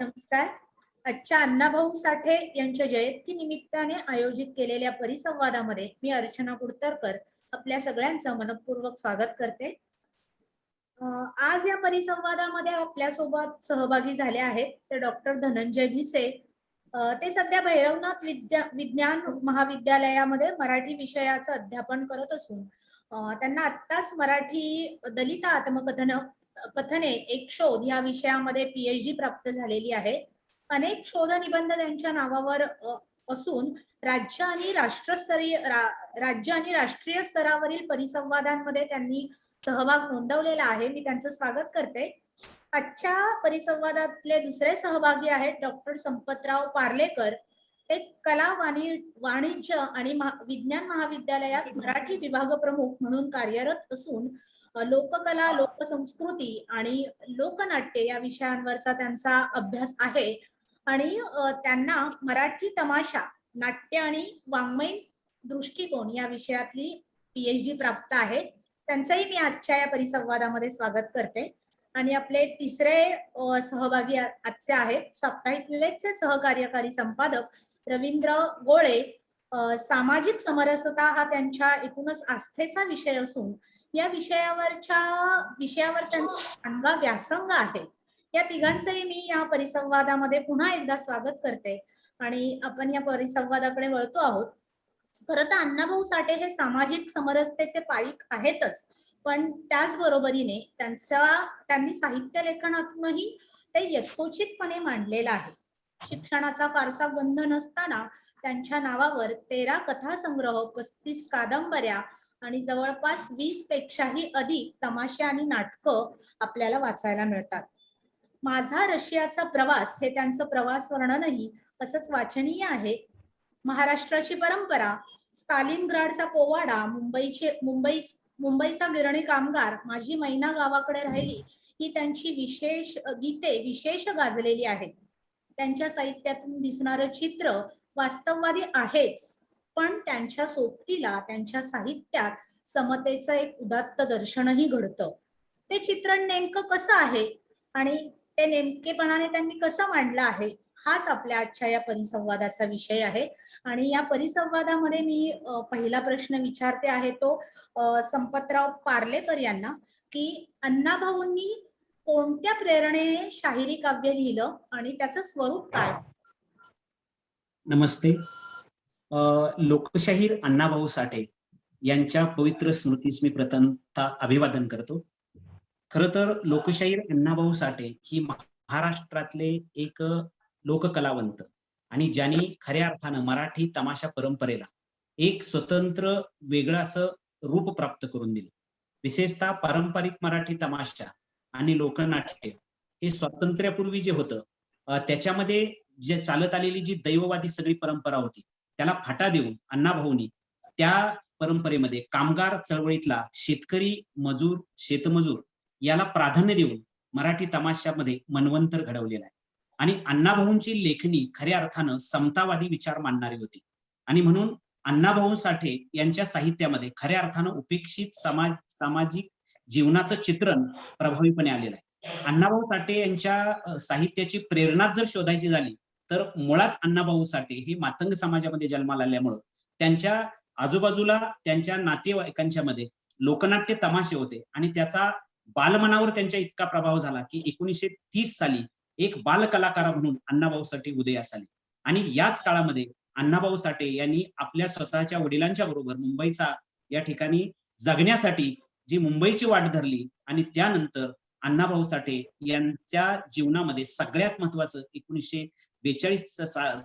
नमस्कार. आजच्या अण्णाभाऊ साठे यांच्या जयंती निमित्ताने आयोजित केलेल्या परिसंवादामध्ये मी अर्चना कुडतरकर आपल्या सगळ्यांचं मनपूर्वक स्वागत करते. आज या परिसंवादामध्ये आपल्यासोबत सहभागी झाले आहेत ते डॉक्टर धनंजय भिसे. ते सध्या भैरवनाथ विज्ञान महाविद्यालयामध्ये मराठी विषयाचं अध्यापन करत असून त्यांना आत्ताच मराठी दलित कथने एक शोध या विषयामध्ये PhD प्राप्त झालेली आहे. अनेक शोध निबंध त्यांच्या नावावर असून राज्य आणि राष्ट्रीय स्तरावरील परिसंवादांमध्ये त्यांनी सहभाग नोंदवलेला आहे. मी त्यांचं स्वागत करते. आजच्या परिसंवादातले दुसरे सहभागी आहेत डॉक्टर संपतराव पार्लेकर. ते कला वाणिज्य आणि विज्ञान महाविद्यालयात मराठी विभाग प्रमुख म्हणून कार्यरत असून लोककला, लोकसंस्कृती आणि लोकनाट्य या विषयांवरचा त्यांचा अभ्यास आहे आणि त्यांना मराठी तमाशा, नाट्य आणि वाङ्मय दृष्टिकोन या विषयातली PhD प्राप्त आहे. त्यांचंही मी आजच्या या परिसंवादामध्ये स्वागत करते. आणि आपले तिसरे सहभागी आजचे आहेत साप्ताहिक विवेकचे सहकार्यकारी संपादक रवींद्र गोळे. सामाजिक समरसता हा त्यांच्या एकूणच आस्थेचा विषय असून या विषयावर त्यांचा चांगला व्यासंग आहे. या तिघांचंही मी या परिसंवादामध्ये पुन्हा एकदा स्वागत करते आणि आपण या परिसंवादाकडे वळतो आहोत. खरं तर अण्णाभाऊ साठे हे सामाजिक समरसतेचे पाईक आहेतच, पण त्याचबरोबरीने त्यांनी साहित्य लेखनातूनही ते यथोचितपणे मांडलेलं आहे. शिक्षणाचा फारसा बंध नसताना त्यांच्या नावावर 13 कथासंग्रह, 35 कादंबऱ्या आणि जवळपास 20 पेक्षाही अधिक तमाशे आणि नाटकं आपल्याला वाचायला मिळतात. माझा रशियाचा प्रवास हे त्यांचं प्रवास वर्णनही असंच वाचनीय आहे. महाराष्ट्राची परंपरा, स्टालिनग्राडचा पोवाडा, मुंबईचा गिरणी कामगार, माझी मैना गावाकडे राहिली ही त्यांची विशेष गाजलेली आहेत. त्यांच्या साहित्यातून दिसणारं चित्र वास्तववादी आहेच, पण त्यांच्या सोबतीला त्यांच्या साहित्यात समतेचं एक उदात्त दर्शनही घडतं. ते चित्रण नेमकं कसं आहे आणि ते नेमकेपणाने त्यांनी कसं मांडलं आहे हाच आपल्या आजच्या या परिसंवादाचा विषय आहे. आणि या परिसंवादामध्ये मी पहिला प्रश्न विचारते आहे तो संपतराव पार्लेकर यांना, की अण्णाभाऊंनी कोणत्या प्रेरणेने शाहिरी काव्य लिहिलं आणि त्याचं स्वरूप काय? नमस्ते. लोकशाहीर अण्णाभाऊ साठे यांच्या पवित्र स्मृतीस मी प्रथमतः अभिवादन करतो. खरं तर लोकशाहीर अण्णाभाऊ साठे ही महाराष्ट्रातले एक लोककलावंत आणि ज्यांनी खऱ्या अर्थानं मराठी तमाशा परंपरेला एक स्वतंत्र वेगळं असं रूप प्राप्त करून दिलं. विशेषतः पारंपरिक मराठी तमाशा आणि लोकनाट्य हे स्वातंत्र्यापूर्वी जे होतं त्याच्यामध्ये जे चालत आलेली जी दैववादी सगळी परंपरा होती त्याला फाटा देऊन अण्णाभाऊंनी त्या परंपरेमध्ये कामगार चळवळीतला शेतकरी, मजूर, शेतमजूर याला प्राधान्य देऊन मराठी तमाशामध्ये मनवंतर घडवलेला आहे. आणि अण्णाभाऊंची लेखणी खऱ्या अर्थानं समतावादी विचार मांडणारी होती आणि म्हणून अण्णाभाऊ साठे यांच्या साहित्यामध्ये खऱ्या अर्थानं उपेक्षित सामाजिक जीवनाचं चित्रण प्रभावीपणे आलेलं आहे. अण्णाभाऊ साठे यांच्या साहित्याची प्रेरणा जर शोधायची झाली तर मुळात अण्णाभाऊ साठे हे मातंग समाजामध्ये जन्माला आल्यामुळं त्यांच्या आजूबाजूला त्यांच्या नातेवाईकांच्या मध्ये लोकनाट्य तमाशे होते आणि त्याचा बालमनावर त्यांच्या इतका प्रभाव झाला की 1930 साली एक बालकलाकार म्हणून अण्णाभाऊ साठे उदयास आले. आणि याच काळामध्ये अण्णाभाऊ साठे यांनी आपल्या स्वतःच्या वडिलांच्या बरोबर मुंबईचा या ठिकाणी जगण्यासाठी जी मुंबईची वाट धरली आणि त्यानंतर अण्णाभाऊ साठे यांच्या जीवनामध्ये सगळ्यात महत्वाचं 1942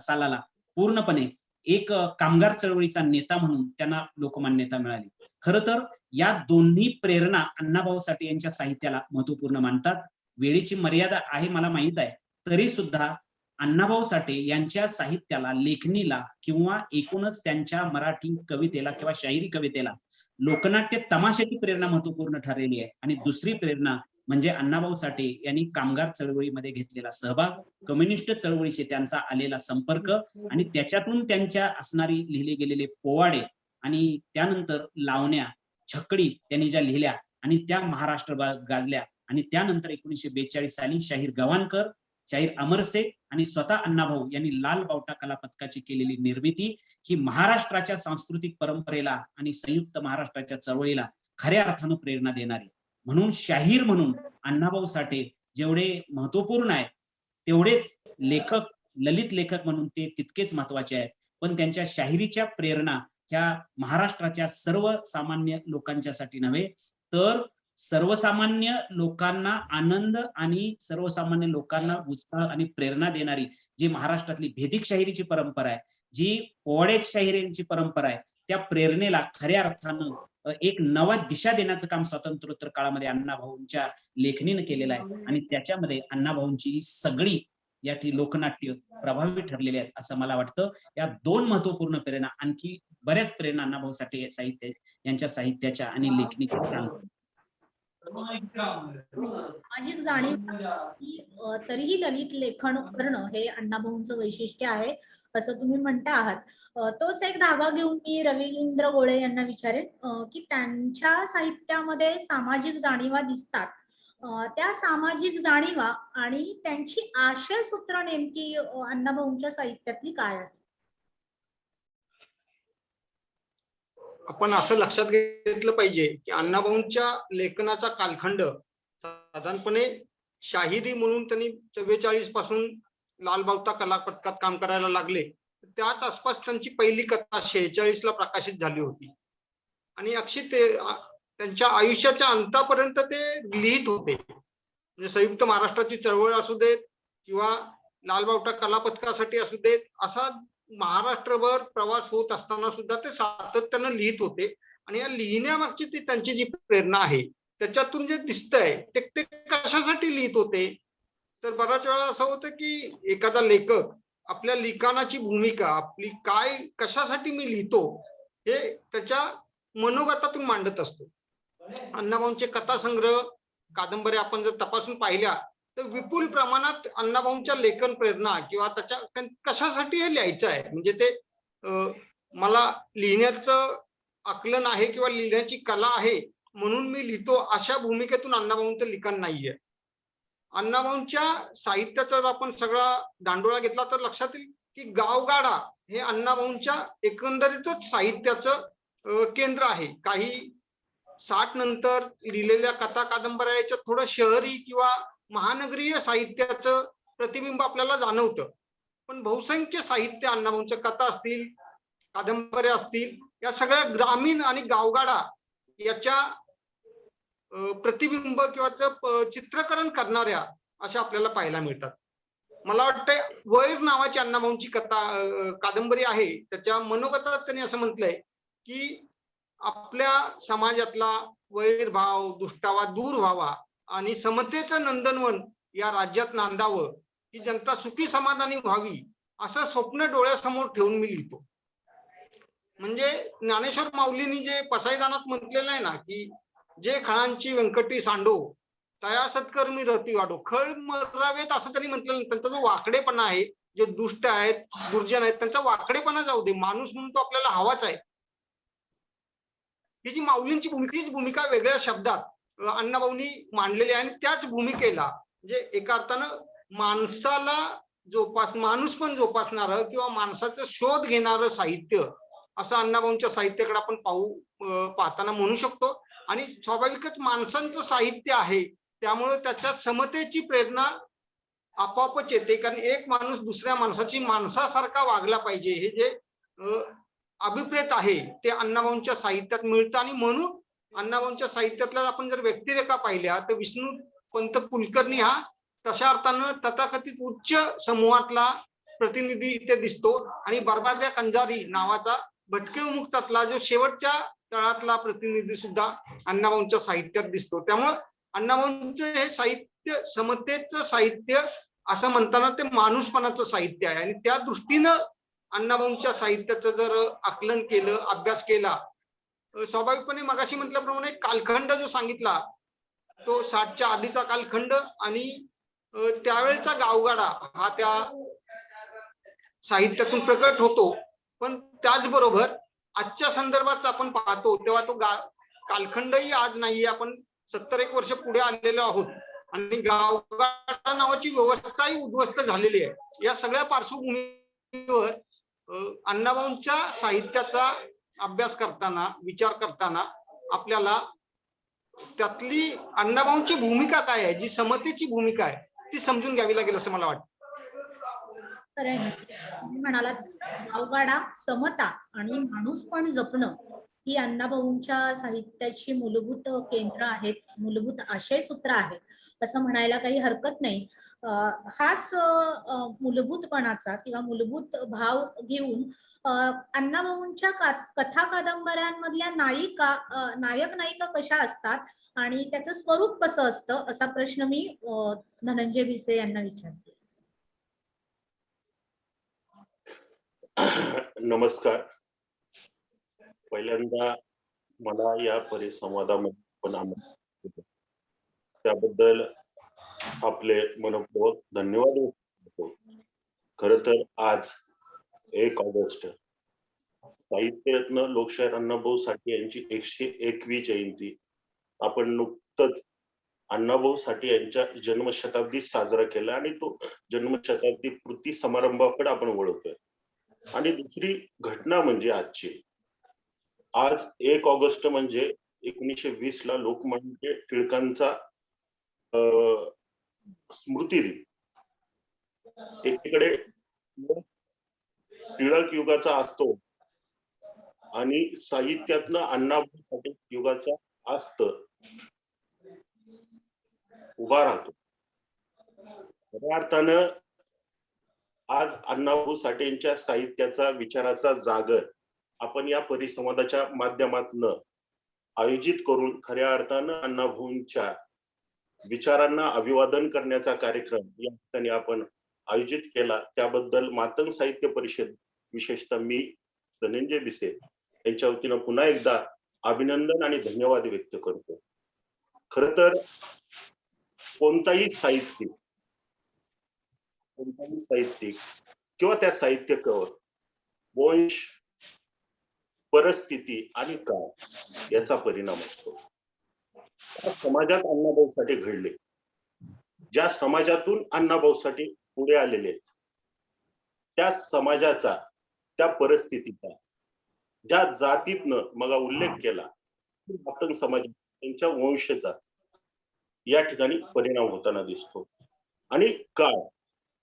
सालाला पूर्णपणे एक कामगार चळवळीचा नेता म्हणून त्यांना लोकमान्यता मिळाली. खरं तर या दोन्ही प्रेरणा अण्णाभाऊ साठे यांच्या साहित्याला महत्वपूर्ण मानतात. वेळेची मर्यादा आहे मला माहित आहे, तरी सुद्धा अण्णाभाऊ साठे यांच्या साहित्याला, लेखणीला किंवा एकूणच त्यांच्या मराठी कवितेला किंवा शाहिरी कवितेला लोकनाट्य तमाशाची प्रेरणा महत्वपूर्ण ठरलेली आहे. आणि दुसरी प्रेरणा म्हणजे अण्णाभाऊ साठे यांनी कामगार चळवळीमध्ये घेतलेला सहभाग, कम्युनिस्ट चळवळीशी त्यांचा आलेला संपर्क आणि त्याच्यातून त्यांच्या असणारी लिहिले गेलेले पोवाडे आणि त्यानंतर लावण्या, छकडी त्यांनी ज्या लिहिल्या आणि त्या महाराष्ट्र गाजल्या. आणि त्यानंतर 1942 साली शाहीर गव्हाणकर शाहीर अमर शेख आणि स्वतः अण्णाभाऊ यांनी लाल बावटा कला पथकाची केलेली निर्मिती ही महाराष्ट्राच्या सांस्कृतिक परंपरेला आणि संयुक्त महाराष्ट्राच्या चळवळीला खऱ्या अर्थानं प्रेरणा देणारी. म्हणून शाहीर म्हणून अण्णाभाऊ साठे जेवढे महत्वपूर्ण आहेत तेवढेच लेखक, ललित लेखक म्हणून ते तितकेच महत्वाचे आहेत. पण त्यांच्या शाहिरीच्या प्रेरणा ह्या महाराष्ट्राच्या सर्वसामान्य लोकांच्यासाठी नव्हे, तर सर्वसामान्य लोकांना आनंद आणि सर्वसामान्य लोकांना उत्साह आणि प्रेरणा देणारी जी महाराष्ट्रातली भेदिक शाहिरीची परंपरा आहे, जी पोवाड्याची शाहिरीची परंपरा आहे, त्या प्रेरणेला खऱ्या अर्थानं एक नवा दिशा देण्याचं काम स्वातंत्र्योत्तर काळामध्ये अण्णाभाऊंच्या लेखणीनं केलेलं आहे. आणि त्याच्यामध्ये अण्णाभाऊंची सगळी या लोकनाट्य प्रभावी ठरलेले आहेत असं मला वाटतं. या दोन महत्वपूर्ण प्रेरणा, आणखी बऱ्याच प्रेरणा अण्णाभाऊ साठे साहित्य यांच्या साहित्याच्या आणि लेखणीच्या चालतात. सामाजिक जाणीव तरीही ललित लेखन करणं हे अण्णाभाऊंचं वैशिष्ट्य आहे असं तुम्ही म्हणता आहात. तोच एक धागा घेऊन मी रवींद्र गोळे यांना विचारेन की त्यांच्या साहित्यामध्ये सामाजिक जाणीवा दिसतात. त्या सामाजिक जाणीवा आणि त्यांची आशयसूत्र नेमकी अण्णाभाऊंच्या साहित्यातली काय आहे? आपण असं लक्षात घेतलं पाहिजे की अण्णाभाऊंच्या लेखनाचा कालखंड साधारणपणे शाहिरी म्हणून त्यांनी 44 पासून लाल बावटा कला पथकात काम करायला लागले. त्याच आसपास त्यांची पहिली कथा 46 ला प्रकाशित झाली होती आणि अक्षी त्यांच्या आयुष्याच्या अंतापर्यंत ते लिहित होते. म्हणजे संयुक्त महाराष्ट्राची चळवळ असू देत किंवा लाल बावटा कला पथकासाठी असू देत, असा महाराष्ट्रभर प्रवास होत असताना सुद्धा ते सातत्यानं लिहित होते. आणि या लिहिण्यामागची ती त्यांची जी प्रेरणा आहे त्याच्यातून जे दिसतंय ते कशासाठी लिहित होते, तर बऱ्याच वेळा असं होतं की एखादा लेखक आपल्या लिखाणाची भूमिका आपली काय, कशासाठी मी लिहितो हे त्याच्या मनोगतातून मांडत असतो. अण्णाभाऊंचे कथासंग्रह, कादंबऱ्या आपण जर तपासून पाहिल्या तर विपुल प्रमाणात अण्णाभाऊंच्या लेखन प्रेरणा किंवा त्याच्या कशासाठी हे लिहायचं आहे, म्हणजे ते मला लिहिण्याचं आकलन आहे किंवा लिहिण्याची कला आहे म्हणून मी लिहितो अशा भूमिकेतून अण्णाभाऊंचं लिखाण नाहीये. अण्णाभाऊंच्या साहित्याचा जर आपण सगळा दांडोळा घेतला तर लक्षात येईल की गावगाडा हे अण्णाभाऊंच्या एकंदरीतच साहित्याचं केंद्र आहे. काही 60 नंतर लिहिलेल्या कथा कादंबऱ्या याच्यात थोडं शहरी किंवा महानगरीय साहित्याचं प्रतिबिंब आपल्याला जाणवतं, पण बहुसंख्य साहित्य अण्णाभाऊंच्या कथा असतील, कादंबऱ्या असतील, या सगळ्या ग्रामीण आणि गावगाडा याच्या प्रतिबिंब किंवा चित्रकरण करणाऱ्या अशा आपल्याला पाहायला मिळतात. मला वाटतंय वैर नावाची अण्णाभाऊंची कथा कादंबरी आहे, त्याच्या मनोगतात त्यांनी असं म्हटलंय की आपल्या समाजातला वैरभाव, दुष्टावा दूर व्हावा आणि समतेचं नंदनवन या राज्यात नांदावं, ही जनता सुखी समाधानी व्हावी असं स्वप्न डोळ्यासमोर ठेवून मी लिहितो. म्हणजे ज्ञानेश्वर माऊलींनी जे पसायदानात म्हटलेलं आहे ना की जे खळांची व्यंकटी सांडो तया सत्कर्मी रती वाढो, खळ मरावेत असं त्यांनी म्हटलेलं. त्यांचा जो वाकडेपणा आहे, जे दुष्ट आहेत, दुर्जन आहेत, त्यांचा वाकडेपणा जाऊ दे, माणूस म्हणून तो आपल्याला हवाच आहे. ही जी माऊलींची भूमिका वेगळ्या शब्दात अण्णाभाऊंनी मांडलेली आहे आणि त्याच भूमिकेला म्हणजे एका अर्थानं माणसाला माणूस पण जोपासणारं किंवा माणसाचा शोध घेणारं साहित्य असं अण्णाभाऊंच्या साहित्याकडे आपण पाहताना म्हणू शकतो. आणि स्वाभाविकच माणसांचं साहित्य आहे त्यामुळे त्याच्यात समतेची प्रेरणा आपोआपच येते, कारण एक माणूस दुसऱ्या माणसाची माणसासारखा वागला पाहिजे हे जे अभिप्रेत आहे ते अण्णाभाऊंच्या साहित्यात मिळतं. आणि म्हणून अण्णाभाऊंच्या साहित्यातल्या आपण जर व्यक्तिरेखा पाहिल्या तर विष्णुपंत कुलकर्णी हा तशा अर्थानं तथाकथित उच्च समूहातला प्रतिनिधी इथे दिसतो आणि बर्बाद्या कंजारी नावाचा भटके विमुक्तातला जो शेवटच्या तळातला प्रतिनिधी सुद्धा अण्णाभाऊंच्या साहित्यात दिसतो. त्यामुळं अण्णाभाऊंचं हे साहित्य समतेचं साहित्य असं म्हणताना ते माणूसपणाचं साहित्य आहे. आणि त्या दृष्टीनं अण्णाभाऊंच्या साहित्याचं जर आकलन केलं, अभ्यास केला, स्वाभाविकपणे मगाशी म्हटल्याप्रमाणे कालखंड जो सांगितला तो 60च्या आधीचा कालखंड आणि त्यावेळचा गावगाडा हा त्या साहित्यातून प्रकट होतो. पण त्याचबरोबर आजच्या संदर्भात आपण पाहतो तेव्हा तो कालखंडही आज नाहीये. आपण 70 एक वर्ष पुढे आलेलो आहोत आणि गावगाडा नावाची व्यवस्थाही उद्ध्वस्त झालेली आहे. या सगळ्या पार्श्वभूमीवर अण्णाभाऊंच्या साहित्याचा अभ्यास करताना, विचार करताना आपल्याला त्यातली अण्णाभाऊंची भूमिका काय आहे, जी समतेची भूमिका आहे, ती समजून घ्यावी लागेल असं मला वाटतं. खरंय ना. तुम्ही म्हणालात गावगाडा, समता आणि माणूस पण जपणं ही अण्णाभाऊंच्या साहित्याची मूलभूत केंद्र आहेत, मूलभूत आशयसूत्र आहेत असं म्हणायला काही हरकत नाही. हाच मूलभूतपणाचा किंवा मूलभूत भाव घेऊन अण्णाभाऊंच्या कथा कादंबऱ्यांमधल्या नायक नायिका कशा असतात आणि त्याचं स्वरूप कसं असतं असा प्रश्न मी धनंजय भिसे यांना विचारते. नमस्कार. पहिल्यांदा मला या परिसंवादामध्ये पण आमंत्रित केलं त्याबद्दल आपले मनपूर्वक धन्यवाद देतो. खर तर आज 1 ऑगस्ट साहित्यरत्न लोकशाहीर अण्णाभाऊ साठे यांची 101वी जयंती आपण नुकतंच अण्णाभाऊ साठे यांच्या जन्मशताब्दी साजरा केला आणि तो जन्मशताब्दी पूर्ती समारंभाकडे आपण वळवतोय. आणि दुसरी घटना म्हणजे आज 1 ऑगस्ट म्हणजे 1920 ला लोकमान्य टिळकांचा स्मृती दिन. एकीकडे टिळक युगाचा असतो आणि साहित्यातनं अण्णाभाऊ साठे युगाचा आस्त उभा राहतो. खऱ्या अर्थानं आज अण्णाभाऊ साठेंच्या साहित्याचा विचाराचा जागर आपण या परिसंवादाच्या माध्यमातून आयोजित करून खऱ्या अर्थानं अण्णाभाऊंच्या विचारांना अभिवादन करण्याचा कार्यक्रम या ठिकाणी आपण आयोजित केला. त्याबद्दल मातंग साहित्य परिषद विशेषतः मी धनंजय भिसे यांच्या वतीनं पुन्हा एकदा अभिनंदन आणि धन्यवाद व्यक्त करतो. खर तर कोणताही साहित्यिक किंवा त्या साहित्यकावर वंश, परिस्थिती आणि काळ याचा परिणाम असतो. समाजात अण्णाभाऊ साठे घडले, ज्या समाजातून अण्णाभाऊ साठे पुढे आलेले आहेत, त्या समाजाचा, त्या परिस्थितीचा, ज्या जातीतनं मग उल्लेख केला मातंग समाज त्यांच्या वंशचा या ठिकाणी परिणाम होताना दिसतो. आणि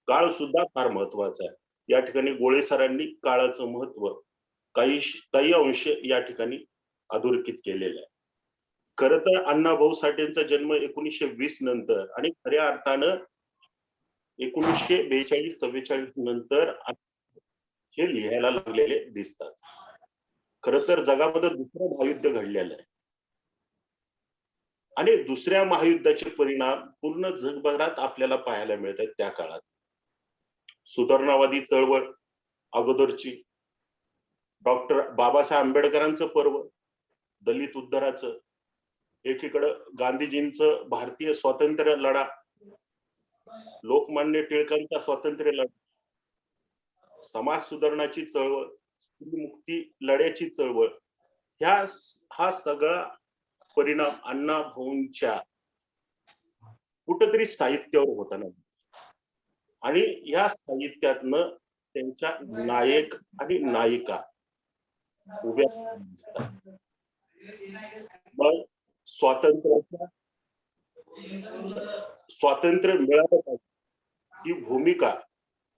काळ सुद्धा फार महत्वाचा आहे. या ठिकाणी गोळे सरांनी काळाचं महत्व काही अंश या ठिकाणी अधोरेखित केलेलं आहे. खर तर अण्णाभाऊ साठेंचा जन्म 1920 नंतर आणि खऱ्या अर्थानं 1942-44 नंतर हे लिहायला लागलेले दिसतात. खर तर जगामध्ये दुसरं महायुद्ध घडलेलं आहे आणि दुसऱ्या महायुद्धाचे परिणाम पूर्ण जगभरात आपल्याला पाहायला मिळतात. त्या काळात सुधारणावादी चळवळ अगोदरची, डॉक्टर बाबासाहेब आंबेडकरांचं पर्व, दलित उद्धाराचं, एकीकडं गांधीजींचं भारतीय स्वातंत्र्य लढा, लोकमान्य टिळकांचा स्वातंत्र्य लढा, समाज सुधारणाची चळवळ, स्त्री मुक्ती लढ्याची चळवळ, हा सगळा परिणाम अण्णाभाऊंच्या कुठेतरी साहित्यावर होताना आणि या साहित्यातनं त्यांच्या नायक आणि नायिका उभ्या दिसतात. मग स्वातंत्र्य मिळालं पाहिजे ही भूमिका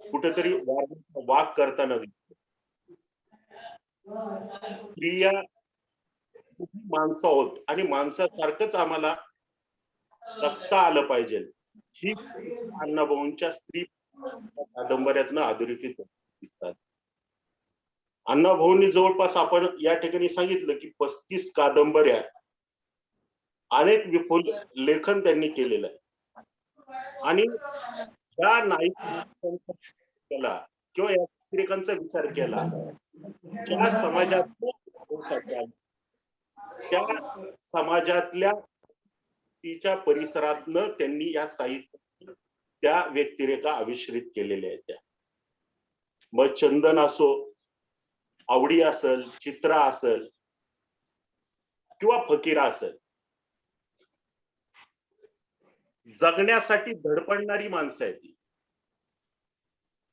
कुठेतरी वाक करताना दिसते. स्त्रिया माणसं आहोत आणि माणसासारखंच आम्हाला जगता आलं पाहिजे ही अण्णाभाऊंच्या स्त्री कादंबऱ्यातनं अधोरेखित दिसतात. अण्णाभाऊंनी जवळपास आपण या ठिकाणी सांगितलं की 35 कादंबऱ्या, अनेक विपुल लेखन त्यांनी केलेलं आहे. आणि या नायिकांचा केला किंवा या व्यतिरेकांचा विचार केला, ज्या समाजात त्या समाजातल्या तिच्या परिसरातनं त्यांनी या साहित्य त्या व्यतिरेका आविष्कृत केलेल्या आहेत. त्या मग चंदन असो, आवडी असेल, चित्रा असेल किंवा फकीरा असेल, जगण्यासाठी धडपडणारी माणसं आहेत.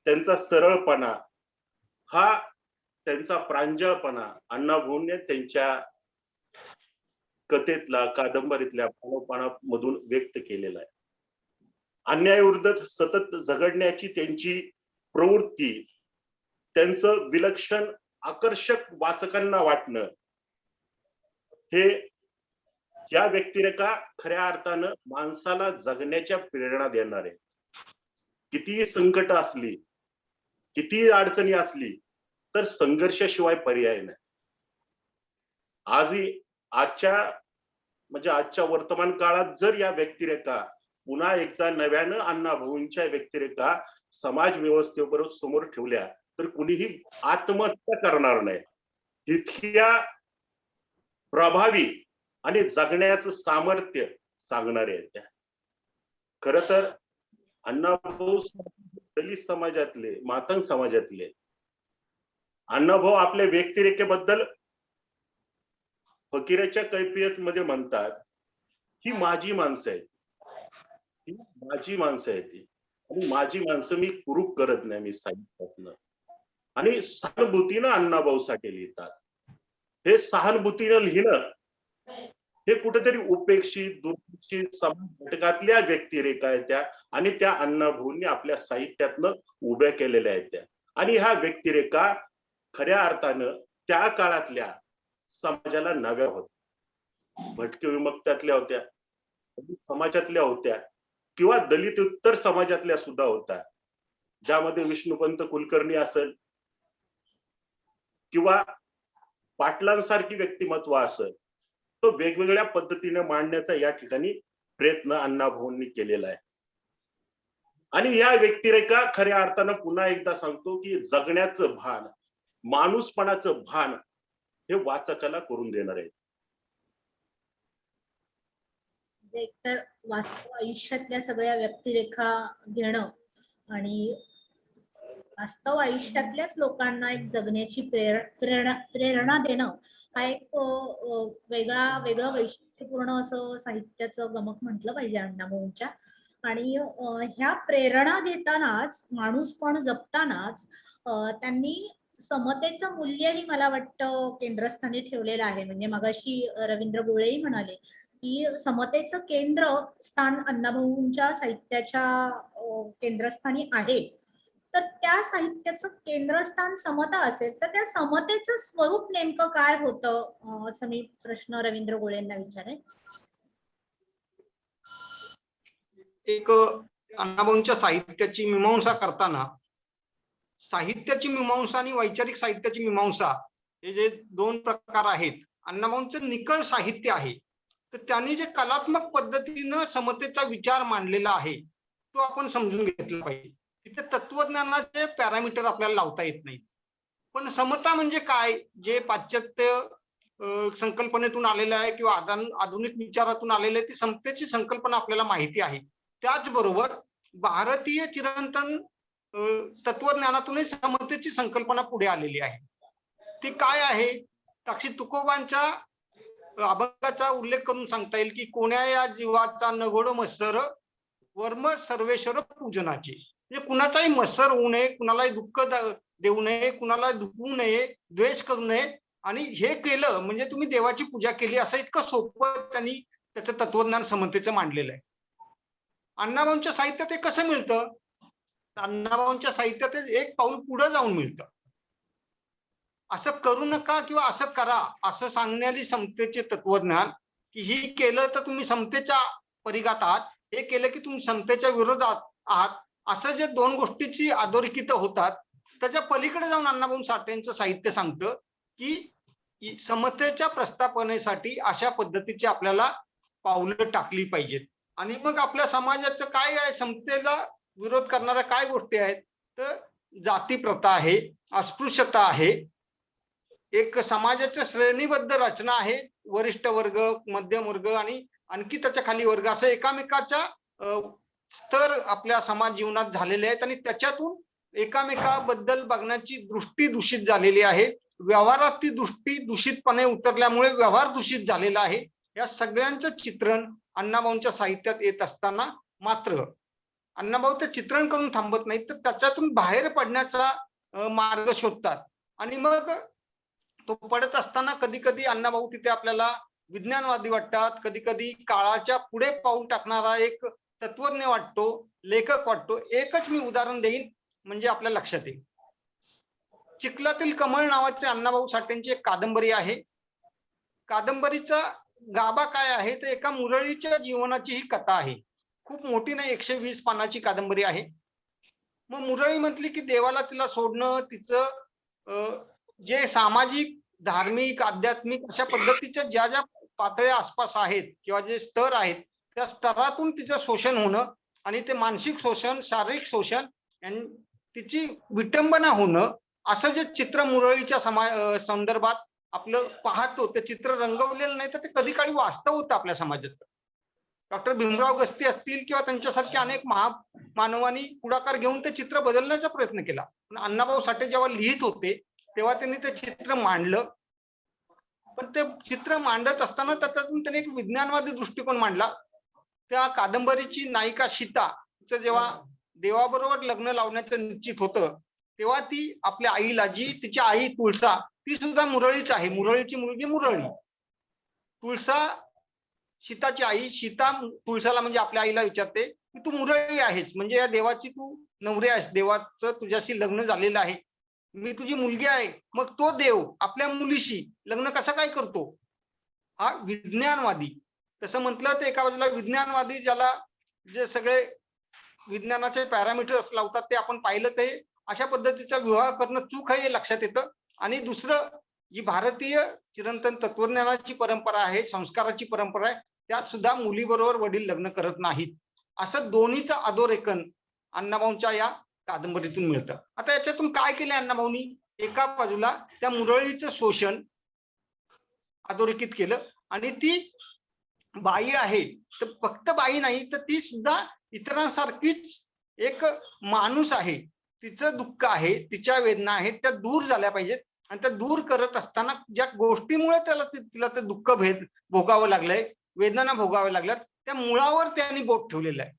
त्यांचा सरळपणा, हा त्यांचा प्रांजळपणा अण्णाभाऊंनी त्यांच्या कथेतला, कादंबरीतल्या भावपानामधून व्यक्त केलेला आहे. अन्यायाविरुद्ध सतत झगडण्याची त्यांची प्रवृत्ती, त्यांचं विलक्षण आकर्षक वाचकांना वाटणं, हे या व्यक्तिरेखा खऱ्या अर्थानं माणसाला जगण्याच्या प्रेरणा देणार आहे. कितीही संकट असली, कितीही अडचणी असली, तर संघर्षाशिवाय पर्याय नाही. आजच्या वर्तमान काळात जर या व्यक्तिरेखा पुन्हा एकदा नव्यानं अण्णाभाऊंच्या व्यक्तिरेखा समाज व्यवस्थेबरोबर समोर ठेवल्या तर कुणीही आत्महत्या करणार नाही. इतक्या प्रभावी आणि जगण्याचं सामर्थ्य सांगणारे आहेत त्या. खर तर अण्णाभाऊ दलित समाजातले, मातंग समाजातले, अण्णाभाऊ आपल्या व्यक्तिरेखेबद्दल फकीराच्या कैफियत मध्ये म्हणतात, ही माझी माणसं आहेत, ही माझी माणसं आहेत, आणि माझी माणसं मी कुरूप करत नाही मी साहित्यातनं. आणि सहानुभूतीनं अण्णाभाऊसाठी लिहितात. हे सहानुभूतीनं लिहिणं हे कुठेतरी उपेक्षित, दुर्लक्षित समाज घटकातल्या व्यक्तिरेखा आहेत त्या, आणि त्या अण्णाभाऊंनी आपल्या साहित्यातनं उभ्या केलेल्या आहेत त्या. आणि ह्या व्यक्तिरेखा खऱ्या अर्थानं त्या काळातल्या समाजाला नव्या होत्या. भटके विमुक्तातल्या होत्या, समाजातल्या होत्या, किंवा दलित उत्तर समाजातल्या सुद्धा होत्या, ज्यामध्ये विष्णुपंत कुलकर्णी असेल किंवा पाटलांसारखी व्यक्तिमत्व असेल, तो वेगवेगळ्या पद्धतीने मांडण्याचा या ठिकाणी प्रयत्न अण्णाभाऊंनी केलेला आहे. आणि या व्यक्तिरेखा खऱ्या अर्थानं पुन्हा एकदा सांगतो की जगण्याचं भान, माणूसपणाचं भान हे वाचकाला करून देणार आहे. एकतर वास्तव आयुष्यातल्या सगळ्या व्यक्तिरेखा घेणं आणि वास्तव आयुष्यातल्याच लोकांना एक जगण्याची प्रेरणा देणं हा एक वेगळं वैशिष्ट्यपूर्ण असं साहित्याचं गमक म्हटलं पाहिजे अण्णाभाऊंच्या. आणि ह्या प्रेरणा देतानाच, माणूसपण जपतानाच त्यांनी समतेचं मूल्यही मला वाटतं केंद्रस्थानी ठेवलेलं आहे. म्हणजे मगाशी रवींद्र गोळेही म्हणाले की समतेचं केंद्रस्थान अण्णाभाऊंच्या साहित्याच्या केंद्रस्थानी आहे. तर त्या साहित्याचं केंद्रस्थान समता असेल तर त्या समतेचं स्वरूप नेमकं काय होतं, असं मी प्रश्न रवींद्र गोळेंना विचारेन. एक अण्णाभाऊंच्या साहित्याची मीमांसा करताना साहित्याची मीमांसा आणि वैचारिक साहित्याची मीमांसा हे जे दोन प्रकार आहेत. अण्णाभाऊंचं निकळ साहित्य आहे, तर त्यांनी जे कलात्मक पद्धतीनं समतेचा विचार मांडलेला आहे तो आपण समजून घेतला पाहिजे. तिथे तत्वज्ञानाचे पॅरामीटर आपल्याला लावता येत नाही. पण समता म्हणजे काय, जे पाश्चात्य संकल्पनेतून आलेलं आहे किंवा आधुनिक विचारातून आलेलं आहे, ती समतेची संकल्पना आपल्याला माहिती आहे. त्याचबरोबर भारतीय चिरंतन तत्वज्ञानातूनही समतेची संकल्पना पुढे आलेली आहे. ती काय आहे, साक्षी तुकोबांच्या अभंगाचा उल्लेख करून सांगता येईल की कोण्या या जीवाचा नघोड मत्सर वर्म सर्वेश्वर पूजनाचे. म्हणजे कुणाचाही मत्सर होऊ नये, कुणालाही दुःख देऊ नये, कुणाला दुखवू नये, द्वेष करू नये, आणि हे केलं म्हणजे तुम्ही देवाची पूजा केली, असं इतकं सोपं त्यांनी त्याचं तत्वज्ञान समतेचं मांडलेलं आहे. अण्णाभाऊंच्या साहित्यात हे कसं मिळतं, अण्णाभाऊंच्या साहित्यात एक पाऊल पुढे जाऊन मिळतं. असं करू नका किंवा असं करा असं सांगण्याची समतेचे तत्वज्ञान, की ही केलं तर तुम्ही समतेच्या परिघात आहात, हे केलं की तुम्ही समतेच्या विरोधात आहात, असं जे दोन गोष्टीची अधोरेखित होतात, त्याच्या पलीकडे जाऊन अण्णाभाऊ साठेंचं साहित्य सांगतं की समतेच्या प्रस्थापनेसाठी अशा पद्धतीची आपल्याला पावलं टाकली पाहिजेत. आणि मग आपल्या समाजाचं काय आहे, समतेला विरोध करणाऱ्या काय गोष्टी आहेत, तर जाती प्रथा आहे, अस्पृश्यता आहे, एक समाजाचं श्रेणीबद्ध रचना आहे, वरिष्ठ वर्ग, मध्यम वर्ग आणि आणखी त्याच्या खाली वर्ग, असं एकामेकाच्या स्तर आपल्या समाज जीवनात झालेले आहेत. आणि त्याच्यातून एकामेकाबद्दल बघण्याची दृष्टी दूषित झालेली आहे, व्यवहारात ती दृष्टी दूषितपणे उतरल्यामुळे व्यवहार दूषित झालेला आहे. या सगळ्यांचं चित्रण अण्णाभाऊंच्या साहित्यात येत असताना मात्र अण्णाभाऊ ते चित्रण करून थांबत नाहीत, तर त्याच्यातून बाहेर पडण्याचा मार्ग शोधतात. आणि मग तो पडत असताना कधी कधी अण्णाभाऊ तिथे आपल्याला विज्ञानवादी वाटतात, कधी कधी काळाच्या पुढे पाऊल टाकणारा एक तत्वज्ञ वाटतो, लेखक वाटतो. एकच मी उदाहरण देईन, म्हणजे आपल्या लक्षात येईल. चिखलातील कमळ नावाचे अण्णाभाऊ साठेंची एक कादंबरी आहे. कादंबरीचा गाभा काय आहे, तर एका मुरळीच्या जीवनाची ही कथा आहे. खूप मोठी नाही, 120 पानाची कादंबरी आहे. मग मुरळी म्हटली की देवाला तिला सोडणं, तिचं जे सामाजिक, धार्मिक, आध्यात्मिक अशा पद्धतीच्या ज्या ज्या पातळ्या आसपास आहेत किंवा जे स्तर आहेत, त्या स्तरातून तिचं शोषण होणं आणि ते मानसिक शोषण, शारीरिक शोषण आणि तिची विटंबना होणं, असं जे चित्र मुरळीच्या संदर्भात आपलं पाहतो, ते चित्र रंगवलेलं नाही, तर ते कधी काळी वास्तव होतं आपल्या समाजाचं. डॉक्टर भीमराव गस्ती असतील किंवा त्यांच्यासारखे अनेक मानवांनी पुढाकार घेऊन ते चित्र बदलण्याचा प्रयत्न केला. पण अण्णाभाऊ साठे जेव्हा लिहित होते तेव्हा त्यांनी ते चित्र मांडलं. पण ते चित्र मांडत असताना त्यातून त्यांनी एक विज्ञानवादी दृष्टिकोन मांडला. त्या कादंबरीची नायिका सीता, तिचं जेव्हा देवाबरोबर लग्न लावण्याचं निश्चित होतं, तेव्हा ती आपल्या आईला, जी तिची आई तुळसा, ती सुद्धा मुरळीच आहे, मुरळीची मुलगी मुरळी. तुळसा सीताची आई, सीता तुळसाला म्हणजे आपल्या आईला विचारते की तू मुरळी आहेस, म्हणजे या देवाची तू नवरी आहेस, देवाचं तुझ्याशी लग्न झालेलं आहे, मी तुझी मुलगी आहे. मग तो देव आपल्या मुलीशी लग्न कसं काय करतो? हा विज्ञानवादी. तसं म्हटलं तर एका बाजूला विज्ञानवादी, ज्याला जे सगळे विज्ञानाचे पॅरामीटर्स लावतात ते आपण पाहिलं, ते अशा पद्धतीचा विवाह करणं चूक आहे हे लक्षात येतं. आणि दुसरं, जी भारतीय चिरंतन तत्वज्ञानाची परंपरा आहे, संस्काराची परंपरा आहे, त्यात सुद्धा मुलीबरोबर वडील लग्न करत नाहीत. असं दोन्हीचं अधोरेखन अण्णाभाऊंच्या या कादंबरीतून मिळतं. आता याच्यातून काय केलं अण्णाभाऊंनी? एका बाजूला त्या मुरळीचं शोषण अधोरेखित केलं, आणि ती बाई आहे, तर फक्त बाई नाही, तर ती सुद्धा इतरांसारखीच एक माणूस आहे. तिचं दुःख आहे, तिच्या वेदना आहेत, त्या दूर झाल्या पाहिजेत. आणि त्या दूर करत असताना ज्या गोष्टीमुळे तिला ते दुःख भोगावं लागलंय, वेदना भोगाव्या लागल्यात, त्या मुळावर त्यांनी बोट ठेवलेलं आहे.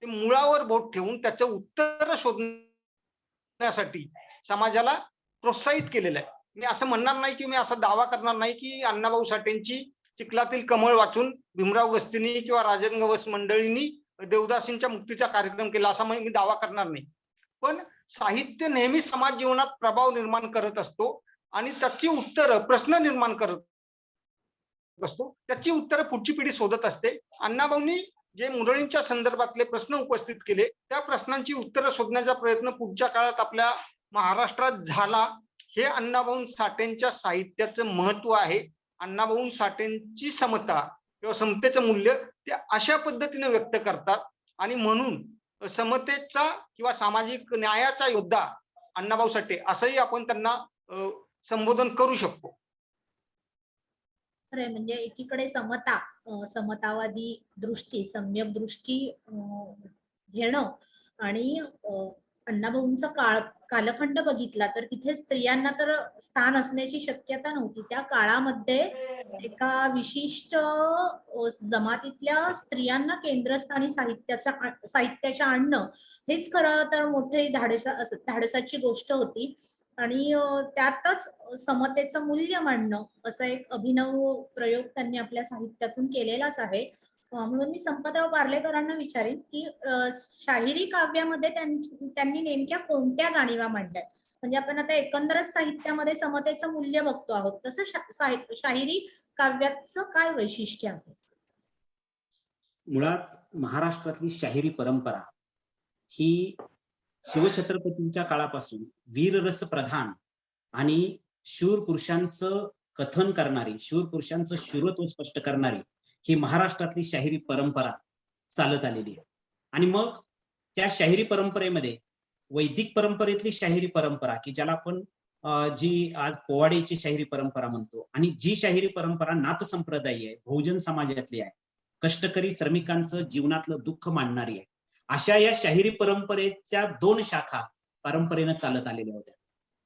ते मुळावर बोट ठेवून त्याचं उत्तर शोधण्यासाठी समाजाला प्रोत्साहित केलेलं आहे. मी असं म्हणणार नाही, की मी असा दावा करणार नाही की अण्णाभाऊ साठेंची चिखलातील कमळ वाचून भीमराव गस्तींनी किंवा राजन गवस मंडळींनी देवदासींच्या मुक्तीचा कार्यक्रम केला, असा मी दावा करणार नाही. पण साहित्य नेहमी समाज जीवनात प्रभाव निर्माण करत असतो आणि त्याची उत्तरं, प्रश्न निर्माण करत असतो, त्याची उत्तरं पुढची पिढी शोधत असते. अण्णाभाऊंनी जे मुरळींच्या संदर्भातले प्रश्न उपस्थित केले, त्या प्रश्नांची उत्तरं शोधण्याचा प्रयत्न पुढच्या काळात आपल्या महाराष्ट्रात झाला. हे अण्णाभाऊ साठेंच्या साहित्याचं महत्व आहे. अण्णाभाऊ साठेंची समता किंवा समतेचं मूल्य ते अशा पद्धतीने व्यक्त करतात, आणि म्हणून समतेचा किंवा सामाजिक न्यायाचा योद्धा अण्णाभाऊ साठे असंही आपण त्यांना संबोधन करू शकतो. खरंय, म्हणजे एकीकडे समता, समतावादी दृष्टी, सम्यक दृष्टी घेणं, आणि अण्णाभाऊंचा कालखंड बघितला तर तिथे स्त्रियांना तर स्थान असण्याची शक्यता नव्हती. त्या काळामध्ये एका विशिष्ट जमातीतल्या स्त्रियांना केंद्रस्थानी साहित्याच्या आणणं हेच खरं तर मोठे धाडसाची गोष्ट होती. आणि त्यातच समतेचं मूल्य मांडणं, असा एक अभिनव प्रयोग त्यांनी आपल्या साहित्यातून केलेलाच आहे. म्हणून मी संपतराव पार्लेकरांना विचारेन की शाहिरी काव्यामध्ये त्यांनी नेमक्या कोणत्या जाणीवा मांडल्यात? म्हणजे आपण आता एकंदरच साहित्यामध्ये समतेचं मूल्य बघतो आहोत, तसं शाहिरी काव्याचं काय वैशिष्ट्य आहे? मुळात महाराष्ट्रातली शाहिरी परंपरा ही शिवछत्रपतींच्या काळापासून वीररस प्रधान आणि शूर पुरुषांचं कथन करणारी, शूर पुरुषांचं शूरत्व स्पष्ट करणारी ही महाराष्ट्रातली शाहिरी परंपरा चालत आलेली आहे. आणि मग त्या शाहिरी परंपरेमध्ये वैदिक परंपरेतली शाहिरी परंपरा, की ज्याला आपण जी आज पोवाडेची शाहिरी परंपरा म्हणतो, आणि जी शाहिरी परंपरा नाथ संप्रदायी आहे, बहुजन समाजातली आहे, कष्टकरी श्रमिकांचं जीवनातलं दुःख मांडणारी आहे, अशा या शाहिरी परंपरेच्या 2 शाखा परंपरेनं चालत आलेल्या होत्या.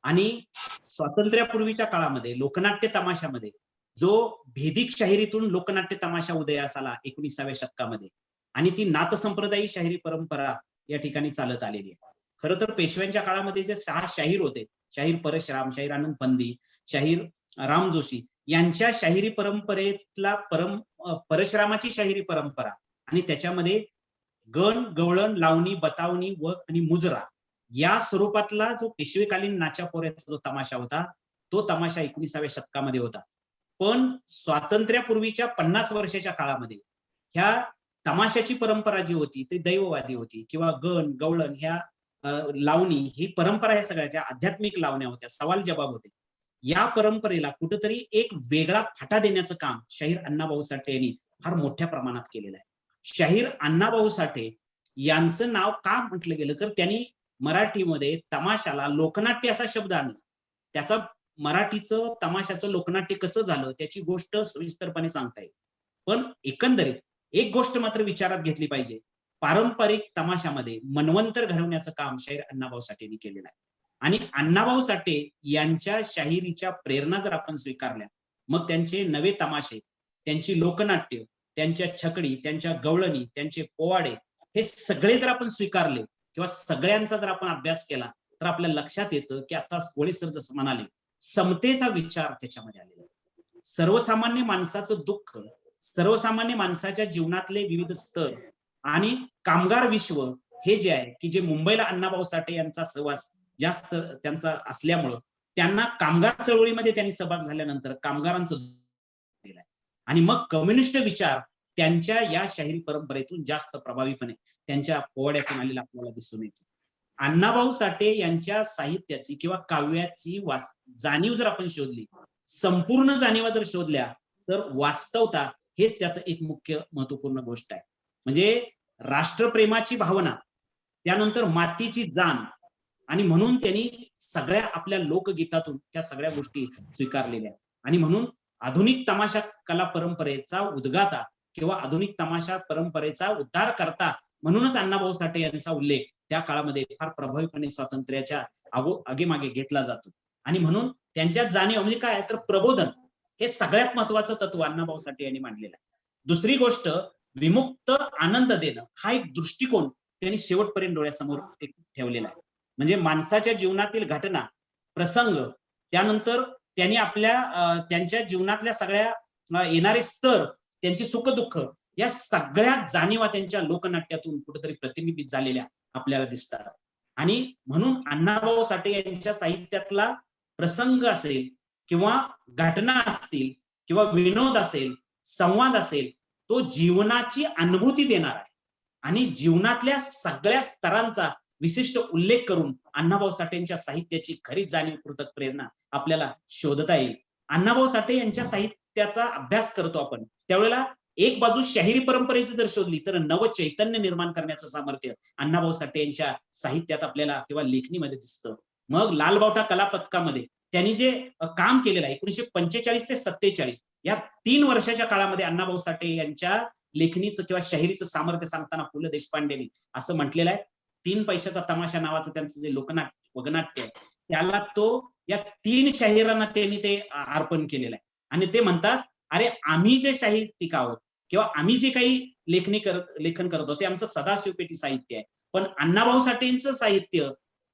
आणि स्वातंत्र्यापूर्वीच्या काळामध्ये लोकनाट्य तमाशामध्ये जो भेदिक शाहिरीतून लोकनाट्य तमाशा उदयास आला 19व्या शतकामध्ये, आणि ती नाथसंप्रदायी शाहिरी परंपरा या ठिकाणी चालत आलेली आहे. खरं तर पेशव्यांच्या काळामध्ये जे 6 शाहीर होते, शाहीर परशुराम, शाहीर आनंद पंदी, शाहीर राम जोशी, यांच्या शाहिरी परंपरेतला परशुरामाची शाहिरी परंपरा आणि त्याच्यामध्ये गण, गवळण, लावणी, बतावणी, वग आणि मुजरा या स्वरूपातला जो पेशवेकालीन नाच्यापोऱ्याचा जो तमाशा होता, तो तमाशा 19व्या शतकामध्ये होता. पण स्वातंत्र्यापूर्वीच्या 50 वर्षाच्या काळामध्ये ह्या तमाशाची परंपरा जी होती ती दैववादी होती, किंवा गण, गवळण, ह्या लावणी, ही परंपरा ह्या सगळ्याच्या आध्यात्मिक लावण्या होत्या, सवाल जवाब होते. या परंपरेला कुठेतरी एक वेगळा फाटा देण्याचं काम शाहीर अण्णाभाऊ साठे यांनी फार मोठ्या प्रमाणात केलेलं आहे. शाहीर अण्णाभाऊ साठे यांचं नाव का म्हटलं गेलं तर त्यांनी मराठीमध्ये तमाशाला लोकनाट्य असा शब्द आणला. त्याचा मराठीचं तमाशाचं लोकनाट्य कसं झालं त्याची गोष्ट सविस्तरपणे सांगता येईल. पण एकंदरीत एक गोष्ट मात्र विचारात घेतली पाहिजे, पारंपरिक तमाशामध्ये मनवंतर घडवण्याचं काम शाहीर अण्णाभाऊ साठेंनी केलेलं आहे. आणि अण्णाभाऊ साठे यांच्या शाहिरीच्या प्रेरणा जर आपण स्वीकारल्या, मग त्यांचे नवे तमाशे, त्यांची लोकनाट्य, त्यांच्या छकडी, त्यांच्या गवळणी, त्यांचे पोवाडे, हे सगळे जर आपण स्वीकारले किंवा सगळ्यांचा जर आपण अभ्यास केला तर आपल्या लक्षात येतं की आता कोळे सर जसं म्हणाले, समतेचा विचार त्याच्यामध्ये आलेला आहे. सर्वसामान्य माणसाचं दुःख, सर्वसामान्य माणसाच्या जीवनातले विविध स्तर आणि कामगार विश्व हे जे आहे की जे मुंबईला अण्णाभाऊ साठे यांचा सहवास जास्त त्यांचा असल्यामुळं त्यांना कामगार चळवळीमध्ये त्यांनी सहभाग झाल्यानंतर कामगारांचं आणि मग कम्युनिस्ट विचार त्यांच्या या शाहिरी परंपरेतून जास्त प्रभावीपणे त्यांच्या पोवाड्यातून आलेला आपल्याला दिसून येतो. अण्णाभाऊ साठे यांच्या साहित्याची किंवा काव्याची जाणीव जर आपण शोधली, संपूर्ण जाणीवा जर शोधल्या, तर वास्तवता हेच त्याचं एक मुख्य महत्वपूर्ण गोष्ट आहे. म्हणजे राष्ट्रप्रेमाची भावना, त्यानंतर मातीची जाण, आणि म्हणून त्यांनी सगळ्या आपल्या लोकगीतातून त्या सगळ्या गोष्टी स्वीकारलेल्या आहेत. आणि म्हणून आधुनिक तमाशा कला परंपरेचा उद्गाता किंवा आधुनिक तमाशा परंपरेचा उद्धार करता म्हणूनच अण्णाभाऊ साठे यांचा उल्लेख त्या काळामध्ये फार प्रभावीपणे स्वातंत्र्याच्या आगेमागे घेतला जातो. आणि म्हणून त्यांच्या जाणीव म्हणजे काय तर प्रबोधन हे सगळ्यात महत्वाचं तत्व अण्णाभाऊ साठे यांनी मांडलेलं आहे. दुसरी गोष्ट, विमुक्त आनंद देणं हा एक दृष्टिकोन त्यांनी शेवटपर्यंत डोळ्यासमोर ठेवलेला आहे. म्हणजे माणसाच्या जीवनातील घटना, प्रसंग, त्यानंतर त्यांनी त्यांच्या जीवनातल्या सगळ्या येणारे स्तर, त्यांची सुख दुःख, या सगळ्या जाणीवा त्यांच्या लोकनाट्यातून कुठेतरी प्रतिबिंबित झालेल्या आपल्याला दिसतात. आणि म्हणून अण्णाभाऊ साठे यांच्या साहित्यातला प्रसंग असेल किंवा घटना असतील किंवा विनोद असेल, संवाद असेल, तो जीवनाची अनुभूती देणार आहे. आणि जीवनातल्या सगळ्या स्तरांचा विशिष्ट उल्लेख करून अण्णाभाऊ साठेंच्या साहित्याची खरी जाणीवपूर्वक प्रेरणा आपल्याला शोधता येईल. अण्णाभाऊ साठे यांच्या साहित्याचा अभ्यास करतो आपण त्यावेळेला एक बाजू शाहिरी परंपरेची जर शोधली तर नव चैतन्य निर्माण करण्याचं सामर्थ्य अण्णाभाऊ साठे यांच्या साहित्यात आपल्याला किंवा लेखणीमध्ये दिसतं. मग लालबावटा कला पथकामध्ये त्यांनी जे काम केलेलं आहे 1945 ते 47 या 3 वर्षाच्या काळामध्ये अण्णाभाऊ साठे यांच्या लेखणीचं किंवा शाहिरीचं सामर्थ्य सांगताना पु ल देशपांडेंनी असं म्हटलेलं आहे, 3 पैशाचा तमाशा नावाचं त्यांचं जे लोकनाट्य वगनाट्य आहे त्याला तो या 3 शाहिरांना त्यांनी ते अर्पण केलेलं आहे. आणि ते म्हणतात, अरे आम्ही जे साहित्यिक आहोत किंवा आम्ही जे काही लेखन करतो ते आमचं सदाशिवपेटी साहित्य आहे, पण अण्णाभाऊ साठेंचं साहित्य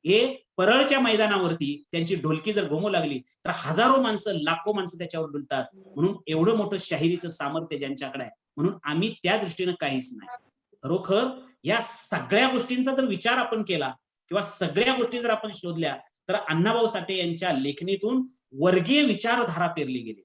हे परळच्या मैदानावरती त्यांची ढोलकी जर घुमू लागली तर हजारो माणसं, लाखो माणसं त्याच्यावर डुलतात. म्हणून एवढं मोठं शाहिरीचं सामर्थ्य ज्यांच्याकडे आहे, म्हणून आम्ही त्या दृष्टीनं काहीच नाही. खरोखर या सगळ्या गोष्टींचा जर विचार आपण केला किंवा सगळ्या गोष्टी जर आपण शोधल्या तर अण्णाभाऊ साठे यांच्या लेखणीतून वर्गीय विचारधारा पेरली गेली.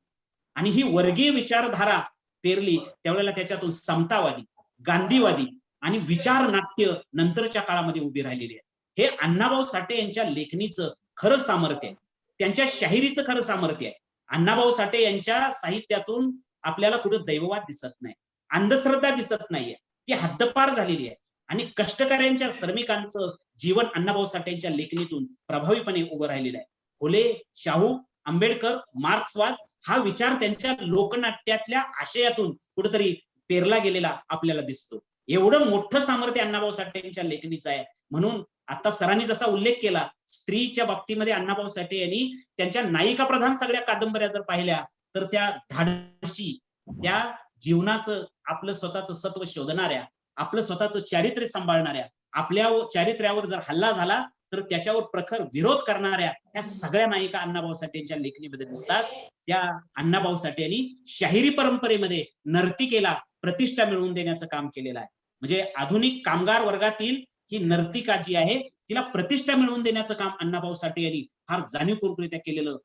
आणि ही वर्गीय विचारधारा पेरली त्यावेळेला त्याच्यातून समतावादी, गांधीवादी आणि विचार नाट्य नंतरच्या काळामध्ये उभी राहिलेली आहे. हे अण्णाभाऊ साठे यांच्या लेखणीचं खरं सामर्थ्य आहे, त्यांच्या शाहिरीचं खरं सामर्थ्य आहे. अण्णाभाऊ साठे यांच्या साहित्यातून आपल्याला कुठं दैववाद दिसत नाही, अंधश्रद्धा दिसत नाहीये, ती हद्दपार झालेली आहे. आणि कष्टकऱ्यांच्या, श्रमिकांचं जीवन अण्णाभाऊ साठेंच्या लेखणीतून प्रभावीपणे उभं राहिलेलं आहे. फुले, शाहू, आंबेडकर, मार्क्सवाद हा विचार त्यांच्या लोकनाट्यातल्या आशयातून कुठेतरी पेरला गेलेला आपल्याला दिसतो. एवढं मोठं सामर्थ्य अण्णाभाऊ साठेंच्या लेखणीचं आहे. म्हणून आता सरांनी जसा उल्लेख केला, स्त्रीच्या बाबतीमध्ये अण्णाभाऊ साठे यांनी त्यांच्या नायिका प्रधान सगळ्या कादंबऱ्या जर पाहिल्या तर त्या धाडसी, त्या जीवनाचं आपलं स्वतःचं सत्व शोधणाऱ्या आपलं स्वतःचं चारित्र्य सांभाळणाऱ्या, आपल्या चारित्र्यावर जर हल्ला झाला तर त्याच्यावर प्रखर विरोध करणाऱ्या ह्या सगळ्या नायिका अण्णाभाऊ साठेंच्या लेखणीमध्ये दिसतात. त्या अण्णाभाऊ साठे यांनी शाहिरी परंपरेमध्ये नर्तिकेला प्रतिष्ठा मिळवून देण्याचं काम केलेलं आहे. म्हणजे आधुनिक कामगार वर्गातील ही नर्तिका जी आहे तिला प्रतिष्ठा मिळवून देण्याचं काम अण्णाभाऊ साठे यांनी फार जाणीवपूर्वकरित्या केलेलं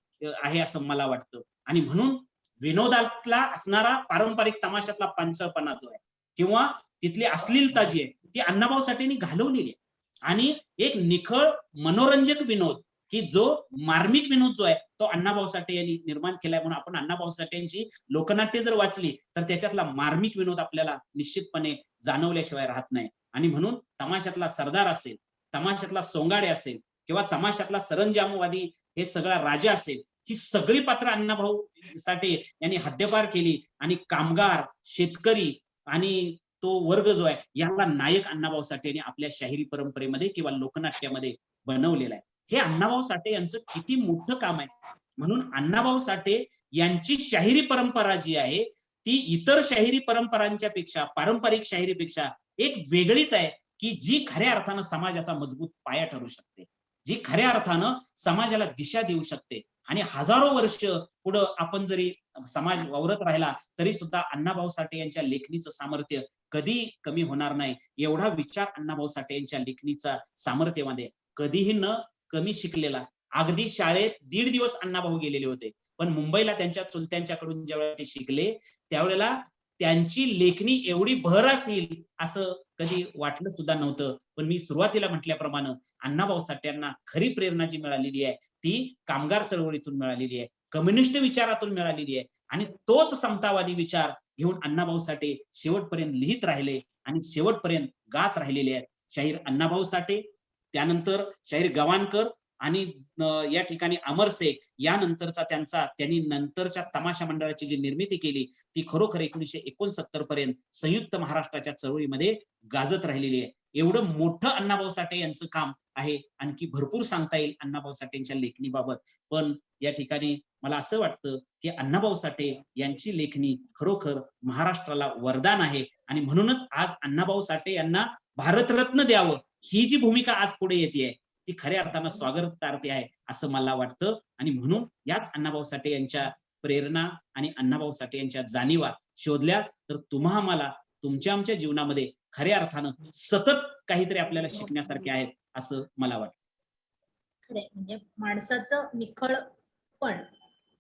आहे असं मला वाटतं. आणि म्हणून विनोदातला असणारा पारंपरिक तमाशातला पांचळपणा जो आहे किंवा तिथली अश्लीलता जी आहे ती अण्णाभाऊ साठेंनी घालवलेली आहे. आणि एक निखळ मनोरंजक विनोद की जो मार्मिक विनोद जो आहे तो अण्णाभाऊ साठे यांनी निर्माण केलाय. म्हणून आपण अण्णाभाऊ साठे यांची लोकनाट्य जर वाचली तर त्याच्यातला मार्मिक विनोद आपल्याला निश्चितपणे जाणवल्याशिवाय राहत नाही. आणि म्हणून तमाशातला सरदार असेल, तमाशातला सोंगाडे असेल किंवा तमाशातला सरंजामवादी हे सगळा राजा असेल, ही सगळी पात्र अण्णाभाऊ साठे यांनी हद्दपार केली आणि कामगार, शेतकरी आणि तो वर्ग जो आहे याला नायक अण्णाभाऊ साठे यांनी आपल्या शाहिरी परंपरेमध्ये किंवा लोकनाट्यामध्ये बनवलेला आहे. हे अण्णाभाऊ साठे यांचं किती मोठं काम आहे. म्हणून अण्णाभाऊ साठे यांची शाहिरी परंपरा जी आहे ती इतर शाहिरी परंपरांच्या पेक्षा, पारंपरिक शाहिरीपेक्षा एक वेगळीच आहे की जी खऱ्या अर्थानं समाजाचा मजबूत पाया ठरू शकते, जी खऱ्या अर्थानं समाजाला दिशा देऊ शकते. आणि हजारो वर्ष पुढं आपण जरी समाज वावरत राहिला तरी सुद्धा अण्णाभाऊ साठे यांच्या लेखणीचं सामर्थ्य कधी कमी होणार नाही. एवढा विचार अण्णाभाऊ साठे यांच्या लेखणीचा सामर्थ्यामध्ये कधीही न कमी शिकलेला. अगदी शाळेत 1.5 दिवस अण्णाभाऊ गेलेले होते, पण मुंबईला त्यांच्या चुलत्यांच्याकडून ज्यावेळेला ते शिकले त्यावेळेला त्यांची लेखणी एवढी भरास येईल असं कधी वाटलं सुद्धा नव्हतं. पण मी सुरुवातीला म्हटल्याप्रमाणे अण्णाभाऊ साठे यांना खरी प्रेरणा जी मिळालेली आहे ती कामगार चळवळीतून मिळालेली आहे, कम्युनिस्ट विचारातून मिळालेली आहे. आणि तोच समतावादी विचार घेऊन अण्णाभाऊ साठे शेवटपर्यंत लिहित राहिले आणि शेवटपर्यंत गात राहिलेले आहेत. शाहीर अण्णाभाऊ साठे, त्यानंतर शाहीर गवाणकर आणि या ठिकाणी अमर शेख, यानंतरचा त्यांनी नंतरच्या तमाशा मंडळाची जी निर्मिती केली ती खरोखर 1969 पर्यंत संयुक्त महाराष्ट्राच्या चळवळीमध्ये गाजत राहिलेली आहे. एवढं मोठं अण्णाभाऊ साठे यांचं काम आहे. आणखी भरपूर सांगता येईल अण्णाभाऊ साठेंच्या लेखणीबाबत, पण या ठिकाणी मला असं वाटतं की अण्णाभाऊ साठे यांची लेखणी खरोखर महाराष्ट्राला वरदान आहे. आणि म्हणूनच आज अण्णाभाऊ साठे यांना भारतरत्न द्यावं ही जी भूमिका आज पुढे येते ती खऱ्या अर्थानं स्वागतार्थी आहे असं मला वाटतं. आणि म्हणून याच अण्णाभाऊ साठे यांच्या प्रेरणा आणि अण्णाभाऊ साठे यांच्या जाणीवा शोधल्या तर आम्हाला तुमच्या आमच्या जीवनामध्ये खऱ्या अर्थानं सतत काहीतरी आपल्याला शिकण्यासारखे आहेत असं मला वाटतं. खरे म्हणजे माणसाचं निखळपण,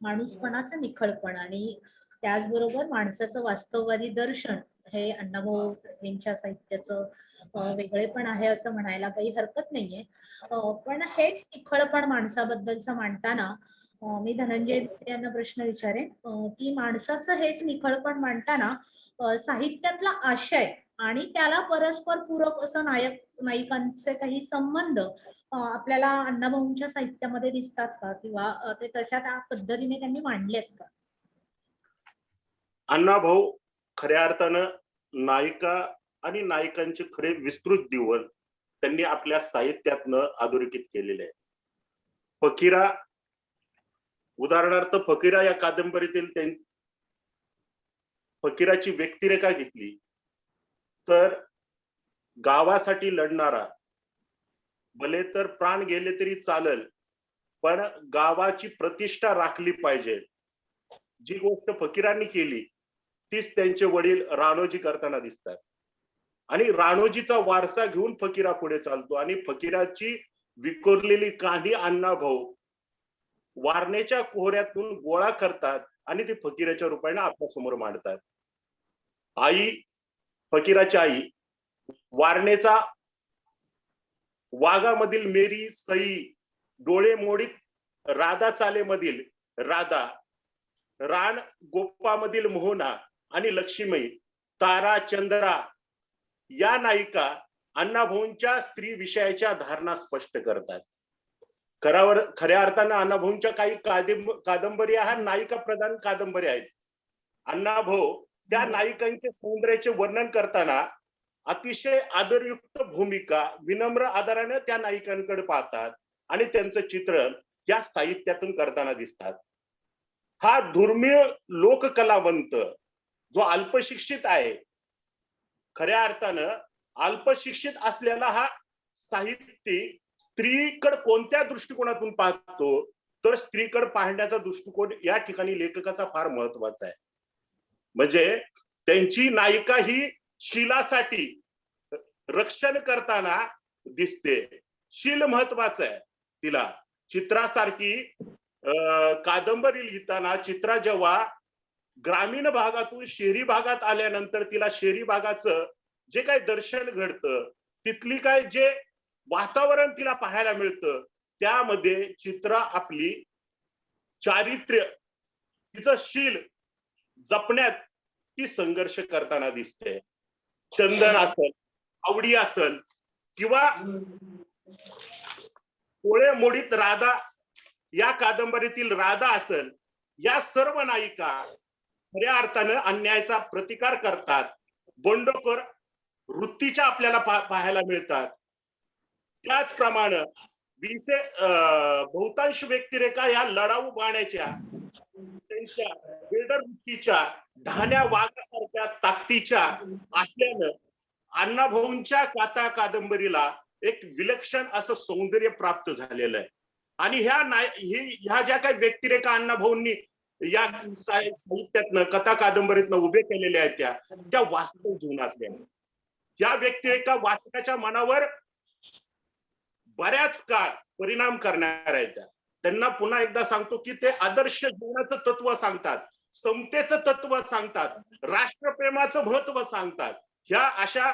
माणूसपणाचं निखळपण आणि त्याचबरोबर माणसाचं वास्तववादी दर्शन हे अण्णाभाऊ यांच्या साहित्याचं वेगळेपण आहे असं म्हणायला काही हरकत नाहीये. पण हेच निखळपण माणसाबद्दलचं मांडताना मी धनंजय यांना प्रश्न विचारेन की माणसाचं हेच निखळपण मांडताना साहित्यातला आशय आणि त्याला परस्पर पूरक असं नायिकांचे काही संबंध आपल्याला अण्णाभाऊंच्या साहित्यामध्ये दिसतात का, किंवा ते तशा त्या पद्धतीने त्यांनी मांडलेत का? अण्णाभाऊ खऱ्या अर्थानं नायिका आणि नायकांचे खरे विस्तृत दिवण त्यांनी आपल्या साहित्यातनं अधोरेखित केलेले आहे. फकीरा, उदाहरणार्थ फकीरा या कादंबरीतील फकीराची व्यक्तिरेखा घेतली तर गावासाठी लढणारा, भले तर प्राण गेले तरी चालेल पण गावाची प्रतिष्ठा राखली पाहिजे, जी गोष्ट फकीरांनी केली तीच त्यांचे वडील राणोजी करताना दिसतात. आणि राणोजीचा वारसा घेऊन फकीरा पुढे चालतो आणि फकीराची विखुरलेली कांडी अण्णाभाऊ वारण्याच्या कोहऱ्यातून गोळा करतात आणि ती फकीराच्या रूपाने आपल्या समोर मांडतात. आई, फकीराची आई वारणेचा वाघामधील मेरी सई, डोळे मोडीत राधा चालेमधील राधा, रान गोपामधील मोहना आणि लक्ष्मी, तारा, चंद्रा या नायिका अण्णाभाऊंच्या स्त्री विषयाच्या धारणा स्पष्ट करतात. खऱ्या अर्थानं अण्णाभाऊंच्या काही कादंबरी ह्या नायिका प्रधान कादंबरी आहेत. अण्णाभाऊ त्या नायिकांचे सौंदर्याचे वर्णन करताना अतिशय आदरयुक्त भूमिका, विनम्र आदराने त्या नायिकांकडे पाहतात आणि त्यांचं चित्रण या साहित्यातून करताना दिसतात. हा दुर्मिळ लोककलावंत जो अल्पशिक्षित आहे खऱ्या अर्थानं अल्पशिक्षित असलेला हा साहित्यिक स्त्रीकडे कोणत्या दृष्टिकोनातून पाहतो, तर स्त्रीकडे पाहण्याचा दृष्टिकोन या ठिकाणी लेखकाचा फार महत्वाचा आहे. म्हणजे त्यांची नायिका ही शीलासाठी रक्षण करताना दिसते. शील महत्वाचं आहे तिला. चित्रासारखी कादंबरी लिहिताना चित्रा जेव्हा ग्रामीण भागातून शहरी भागात आल्यानंतर तिला शहरी भागाचं जे काही दर्शन घडतं, तिथली काय जे वातावरण तिला पाहायला मिळतं, त्यामध्ये चित्रा आपली चारित्र्य, तिचं शील जपण्यात ती संघर्ष करताना दिसते. चंदन असेल, आवडी असेल किंवा कोळे मोडीत राधा या कादंबरीतील राधा असेल, या सर्व नायिका खऱ्या अर्थानं अन्यायाचा प्रतिकार करतात. बंडखोर वृत्तीच्या आपल्याला पाहायला मिळतात. त्याचप्रमाणे बहुतांश व्यक्तिरेखा या लढाऊ बाण्याच्या, त्यांच्या बिल्डर वृत्तीच्या, ढाण्या वाघासारख्या ताकदीच्या असल्यानं अण्णाभाऊंच्या काता कादंबरीला एक विलक्षण असं सौंदर्य प्राप्त झालेलं आहे. आणि ह्या ज्या काही व्यक्तिरेखा अण्णाभाऊंनी या साहित्यातनं, कथा कादंबरीतनं उभे केलेल्या आहेत, त्या वास्तव जीवनातल्या. या व्यक्तिरेखा वाचकाच्या मनावर बऱ्याच काळ परिणाम करणार आहेत. त्यांना पुन्हा एकदा सांगतो की ते आदर्श जीवनाचं तत्व सांगतात, समतेचं तत्व सांगतात, राष्ट्रप्रेमाचं महत्व सांगतात. ह्या अशा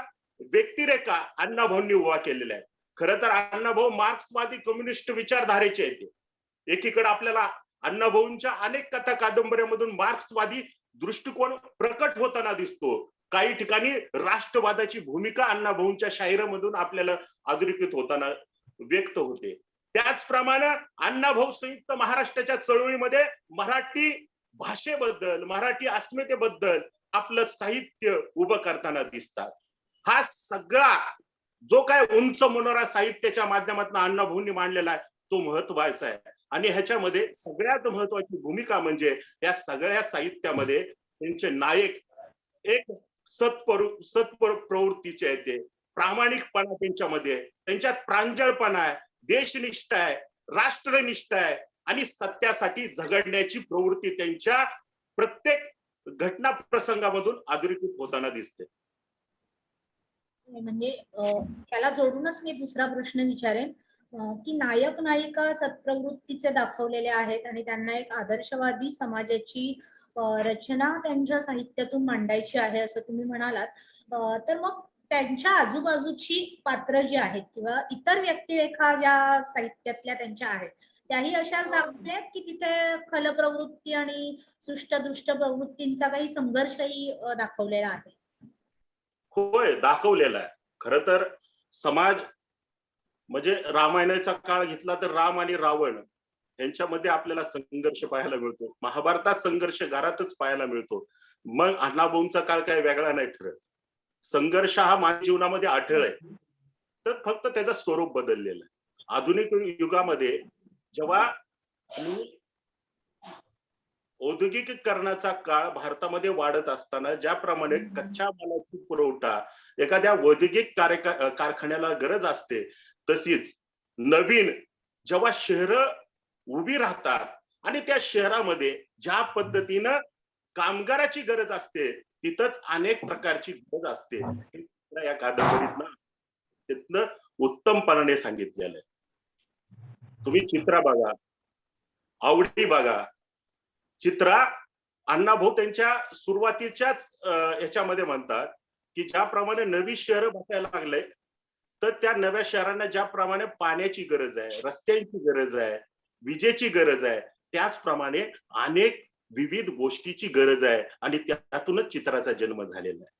व्यक्तिरेखा अण्णाभाऊंनी उभा केलेल्या आहेत. खरं तर अण्णाभाऊ मार्क्सवादी कम्युनिस्ट विचारधारेचे आहेत. एकीकडे आपल्याला अण्णाभाऊंच्या अनेक कथा कादंबऱ्यांमधून मार्क्सवादी दृष्टिकोन प्रकट होताना दिसतो. काही ठिकाणी राष्ट्रवादाची भूमिका अण्णाभाऊंच्या शाहिरामधून आपल्याला अधोरेखित होताना व्यक्त होते. त्याचप्रमाणे अण्णाभाऊ संयुक्त महाराष्ट्राच्या चळवळीमध्ये मराठी भाषेबद्दल, मराठी अस्मितेबद्दल आपलं साहित्य उभं करताना दिसतात. हा सगळा जो काय उंच मनोरा साहित्याच्या माध्यमातून अण्णाभाऊंनी मांडलेला आहे, तो महत्वाचा आहे. आणि ह्याच्यामध्ये सगळ्यात महत्वाची भूमिका म्हणजे या सगळ्या साहित्यामध्ये त्यांचे नायक एक प्रवृत्तीचे आहेत. ते प्रामाणिकपणा त्यांच्यामध्ये, त्यांच्यात प्रांजळपणा आहे, देशनिष्ठा आहे, राष्ट्रनिष्ठा आहे आणि सत्यासाठी झगडण्याची प्रवृत्ती त्यांच्या प्रत्येक घटना प्रसंगामधून अधोरेखित होताना दिसते. म्हणजे त्याला जोडूनच मी दुसरा प्रश्न विचारेन की नायक नायिका सत्प्रवृत्तीचे दाखवलेले आहेत आणि त्यांना एक आदर्शवादी समाजाची रचना त्यांच्या साहित्यातून मांडायची आहे असं तुम्ही म्हणालात. तर मग त्यांच्या आजूबाजूची पात्र जी आहेत किंवा इतर व्यक्तिरेखा ज्या साहित्यातल्या त्यांच्या आहेत, त्याही अशाच दाखवल्यात की तिथे खलप्रवृत्ती आणि सुष्टदुष्ट प्रवृत्तींचा काही संघर्षही दाखवलेला आहे? होय, दाखवलेला आहे. खरं तर समाज म्हणजे रामायणाचा काळ घेतला तर राम आणि रावण यांच्यामध्ये आपल्याला संघर्ष पाहायला मिळतो. महाभारतात संघर्ष घरातच पाहायला मिळतो. मग अण्णाभाऊंचा काळ काय वेगळा नाही ठरत. संघर्ष हा मानवी जीवनामध्ये अटळ आहे, तर फक्त त्याचं स्वरूप बदललेलं आहे. आधुनिक युगामध्ये जेव्हा औद्योगिकीकरणाचा काळ भारतामध्ये वाढत असताना ज्याप्रमाणे कच्च्या मालाची पुरवठा एखाद्या औद्योगिक कारखान्याला गरज असते, तशीच नवीन जेव्हा शहरं उभी राहतात आणि त्या शहरामध्ये ज्या पद्धतीनं कामगाराची गरज असते, तिथंच अनेक प्रकारची गरज असते. या कादंबरीतनं तिथनं उत्तमपणाने सांगितलेलं आहे. तुम्ही चित्रा बघा, आवडी बघा. चित्रा अण्णाभाऊ त्यांच्या सुरुवातीच्याच ह्याच्यामध्ये म्हणतात की ज्याप्रमाणे नवी शहरं बसायला लागले, तर त्या नव्या शहरांना ज्याप्रमाणे पाण्याची गरज आहे, रस्त्यांची गरज आहे, विजेची गरज आहे, त्याचप्रमाणे अनेक विविध गोष्टीची गरज आहे आणि त्यातूनच चित्राचा जन्म झालेला आहे.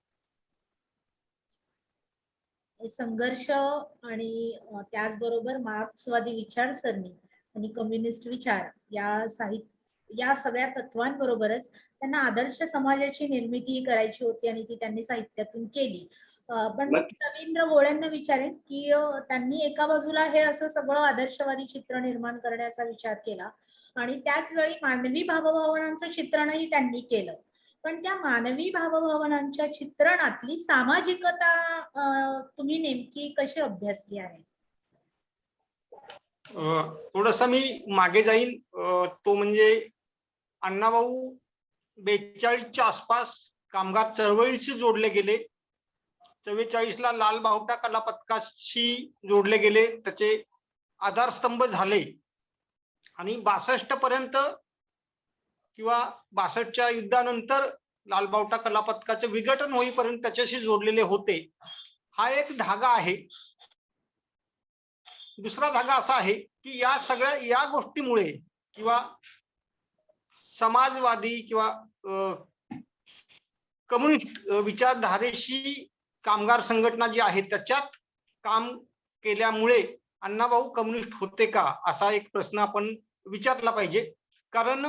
संघर्ष आणि त्याचबरोबर मार्क्सवादी विचारसरणी आणि कम्युनिस्ट विचार या सगळ्या तत्वांबरोबरच त्यांना आदर्श समाजाची निर्मिती करायची होती आणि ती त्यांनी साहित्यातून केली. पण रवींद्र गोळ्यांना विचारेन की त्यांनी एका बाजूला हे असं सगळं आदर्शवादी चित्र निर्माण करण्याचा विचार केला आणि त्याच वेळी मानवी भावभावनांचं चित्रणही त्यांनी केलं. पण त्या मानवी भावभावनांच्या चित्रणातली सामाजिकता तुम्ही नेमकी कशी अभ्यासली आहे? थोडस मी मागे जाईन. तो म्हणजे अण्णाभाऊ 42च्या आसपास कामगार चळवळीशी जोडले गेले. 44ला लाल बावटा कला पथकाशी जोडले गेले, त्याचे आधारस्तंभ झाले आणि 62 पर्यंत किंवा 62च्या युद्धानंतर लाल बावटा कला पथकाचे विघटन होईपर्यंत त्याच्याशी जोडलेले होते. हा एक धागा आहे. दुसरा धागा असा आहे की या सगळ्या गोष्टीमुळे किंवा समाजवादी किंवा कम्युनिस्ट विचारधारेशी कामगार संघटना जी आहे त्याच्यात काम केल्यामुळे अण्णाभाऊ कम्युनिस्ट होते का, असा एक प्रश्न आपण विचारला पाहिजे. कारण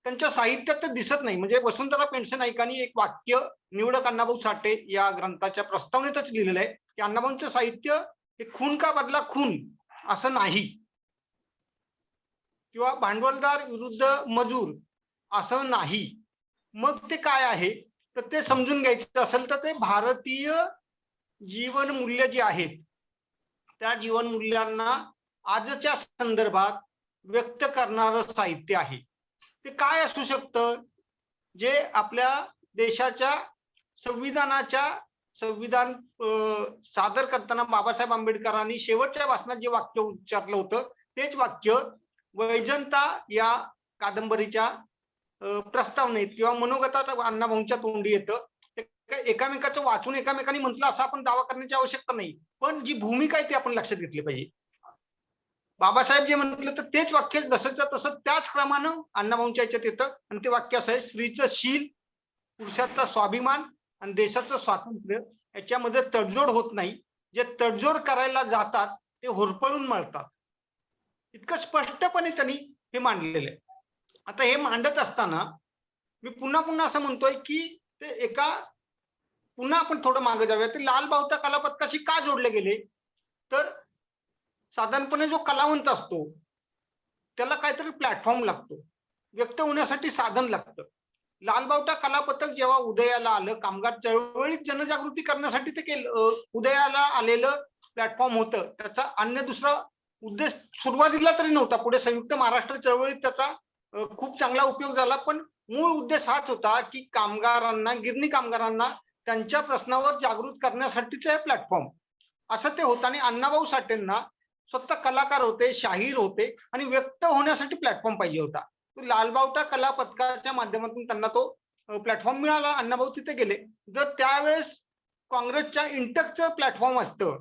त्यांच्या साहित्यात तर दिसत नाही. म्हणजे वसुंधरा पेंडसे नाईकांनी एक वाक्य निवडक अण्णाभाऊ साठे या ग्रंथाच्या प्रस्तावनेतच लिहिलेलं आहे की अण्णाभाऊंचं साहित्य हे खून का बदला खून असं नाही, किंवा भांडवलदार विरुद्ध मजूर असं नाही. मग ते काय आहे तर ते समजून घ्यायचं असेल तर ते भारतीय जीवनमूल्य जी आहेत त्या जीवनमूल्यांना आजच्या संदर्भात व्यक्त करणारं साहित्य आहे. ते काय असू शकतं, जे आपल्या देशाच्या संविधान सादर करताना बाबासाहेब आंबेडकरांनी शेवटच्या भाषणात जे वाक्य उच्चारलं होतं तेच वाक्य वैजंता या कादंबरीच्या प्रस्तावनेत किंवा मनोगतात अण्णाभाऊंच्या तोंडी येतं. एकामेकाचं वाचून एकामेकांनी म्हटलं असं आपण दावा करण्याची आवश्यकता नाही, पण जी भूमिका आहे ती आपण लक्षात घेतली पाहिजे. बाबासाहेब जे म्हटलं तर तेच वाक्य जसंच्या तसं त्याच क्रमानं अण्णाभाऊंच्या याच्यात येतं आणि ते वाक्य असं आहे, स्त्रीचं शील, पुरुषाचा स्वाभिमान आणि देशाचं स्वातंत्र्य याच्यामध्ये तडजोड होत नाही. जे तडजोड करायला जातात ते होरपळून मळतात. इतकं स्पष्टपणे त्यांनी हे मांडलेलं आहे. आता हे मांडत असताना मी पुन्हा असं म्हणतोय की ते पुन्हा आपण थोडं मागे जाऊया. ते लाल बावटा कला पथकाशी का जोडले गेले, तर साधारणपणे जो कलावंत असतो त्याला काहीतरी प्लॅटफॉर्म लागतो, व्यक्त होण्यासाठी साधन लागतं. लालबावटा कला पथक जेव्हा उदयाला आलं, कामगार चळवळीत जनजागृती करण्यासाठी ते उदयाला आलेलं प्लॅटफॉर्म होतं. त्याचा अन्य दुसरा उद्देश सुरुवातीला तरी नव्हता. पुढे संयुक्त महाराष्ट्र चळवळीत त्याचा खूप चांगला उपयोग झाला, पण मूळ उद्देश हाच होता की कामगारांना, गिरणी कामगारांना त्यांच्या प्रश्नावर जागृत करण्यासाठीच हे प्लॅटफॉर्म असं ते होतं. आणि अण्णाभाऊ साठेंना स्वतः कलाकार होते, शाहीर होते आणि व्यक्त होण्यासाठी प्लॅटफॉर्म पाहिजे होता. लालबावटा कला पथकाच्या माध्यमातून त्यांना तो प्लॅटफॉर्म मिळाला. अण्णाभाऊ तिथे गेले. जर त्यावेळेस काँग्रेसच्या इंटकचं प्लॅटफॉर्म असतं,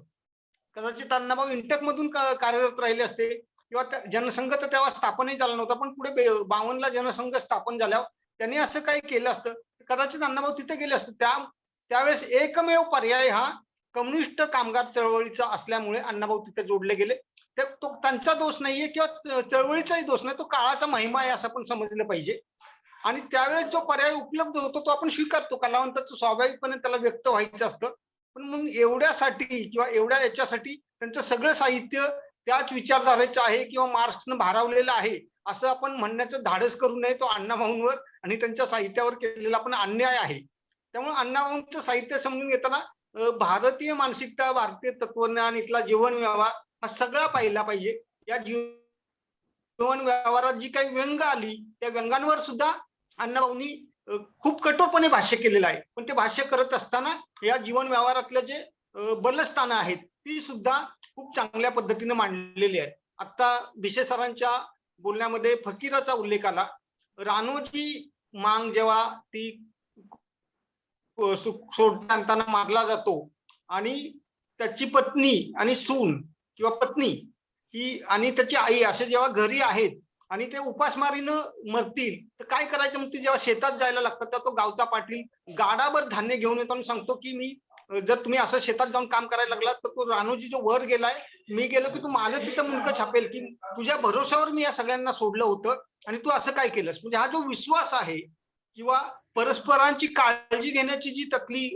कदाचित अण्णाभाऊ इंटक मधून कार्यरत राहिले असते किंवा जनसंघ तर तेव्हा स्थापनही झाला नव्हता, पण पुढे 52ला जनसंघ स्थापन झाल्यावर त्यांनी असं काही केलं असतं, कदाचित अण्णाभाऊ तिथे गेले असते. त्यावेळेस एकमेव पर्याय हा कम्युनिस्ट कामगार चळवळीचा असल्यामुळे अण्णाभाऊ तिथे जोडले गेले. तो त्यांचा दोष नाहीये किंवा चळवळीचाही दोष नाही, तो काळाचा महिमा आहे असं आपण समजलं पाहिजे. आणि त्यावेळेस जो पर्याय उपलब्ध होतो तो आपण स्वीकारतो. कलावंताचं स्वाभाविकपणे त्याला व्यक्त व्हायचं असतं. पण मग एवढ्यासाठी किंवा एवढ्या याच्यासाठी त्यांचं सगळं साहित्य त्याच विचारधारेचं आहे किंवा मार्क्सनं भारावलेलं आहे असं आपण म्हणण्याचं धाडस करू नये. तो अण्णाभाऊंवर आणि त्यांच्या साहित्यावर केलेला पण अन्याय आहे. त्यामुळे अण्णाभाऊंचं साहित्य समजून घेताना भारतीय मानसिकता, भारतीय तत्वज्ञान, इथला जीवन व्यवहार हा सगळा पाहिला पाहिजे. या जीवन व्यवहारात जी काही व्यंग आली त्या व्यंगांवर सुद्धा अण्णाभाऊंनी खूप कठोरपणे भाष्य केलेलं आहे. पण ते भाष्य करत असताना या जीवन व्यवहारातले जे बलस्थानं आहेत ती सुद्धा खूप चांगल्या पद्धतीने मांडलेली आहेत. आता भिसे सरांच्या बोलण्यामध्ये फकीराचा उल्लेख आला. रानोची मांग जेव्हा ती सोडताना मारला जातो आणि त्याची पत्नी आणि सून किंवा पत्नी ही आणि त्याची आई असे जेव्हा घरी आहेत आणि ते उपासमारीनं मरतील तर काय करायचं, मग ती जेव्हा शेतात जायला लागतात तेव्हा तो गावचा पाटील गाडाभर धान्य घेऊन येतो आणि सांगतो की जर तुम्ही असं शेतात जाऊन काम करायला लागलात तर तो रानोजी जो वर गेलाय, मी गेलो की तू माझं तिथं मुंडकं छापेल, की तुझ्या भरोश्यावर मी या सगळ्यांना सोडलं होतं आणि तू असं काय केलंस. म्हणजे हा जो विश्वास आहे किंवा परस्परांची काळजी घेण्याची जी त्यातली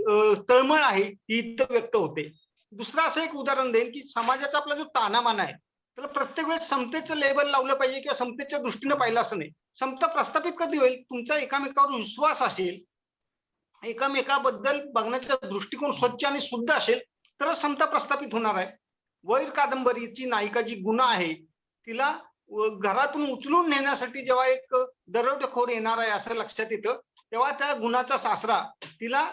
तळमळ आहे ती इथं व्यक्त होते. दुसरं असं एक उदाहरण देईन की समाजाचा आपला जो तानामान आहे त्याला प्रत्येक वेळेस समतेचं लेबल लावलं पाहिजे किंवा समतेच्या दृष्टीने पाहिलं असं नाही. समता प्रस्थापित कधी होईल? तुमचा एकामेकावर विश्वास असेल, एकामेकाबद्दल बघण्याचा दृष्टिकोन स्वच्छ आणि शुद्ध असेल तरच समता प्रस्थापित होणार आहे. वैर कादंबरीची नायिका जी गुना आहे तिला घरातून उचलून नेण्यासाठी जेव्हा एक दरोडेखोर येणार आहे असं लक्षात येतं, तेव्हा त्या गुणाचा सासरा तिला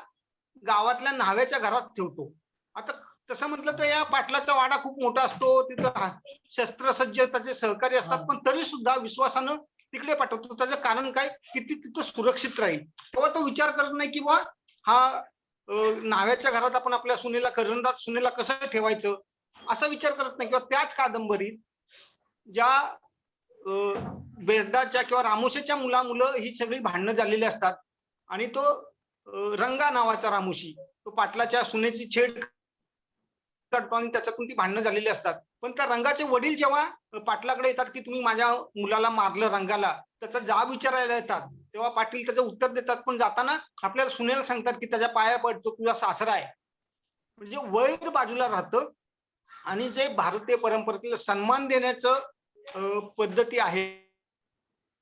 गावातल्या न्हाव्याच्या घरात ठेवतो. आता तसं म्हटलं तर या पाटलाचा वाडा खूप मोठा असतो, तिथं शस्त्रसज्ज त्याचे सहकारी असतात, पण तरी सुद्धा विश्वासानं तिकडे पाठवतो. त्याचं कारण काय? किती तिथं सुरक्षित राहील. तेव्हा तो विचार करत नाही की बा हा न्हाव्याच्या घरात आपण आपल्या सुनेला, करंदाज सुनेला कसं ठेवायचं असा विचार करत नाही. किंवा त्याच कादंबरीत ज्या बेर्डाच्या किंवा रामोशीच्या मुलं ही सगळी भांडणं झालेली असतात आणि तो रंगा नावाचा रामोशी तो पाटलाच्या सुनेची छेड करतो आणि त्याच्यातून ती भांडणं झालेली असतात. पण त्या रंगाचे वडील जेव्हा पाटलाकडे येतात की तुम्ही माझ्या मुलाला मारलं रंगाला, त्याचा जाब विचारायला येतात, तेव्हा पाटील त्याचं उत्तर देतात, पण जाताना आपल्याला सुनेला सांगतात की त्याच्या पाया पडतो, तुझा सासरा आहे. म्हणजे वैर बाजूला राहतं आणि जे भारतीय परंपरेतील सन्मान देण्याचं पद्धती आहे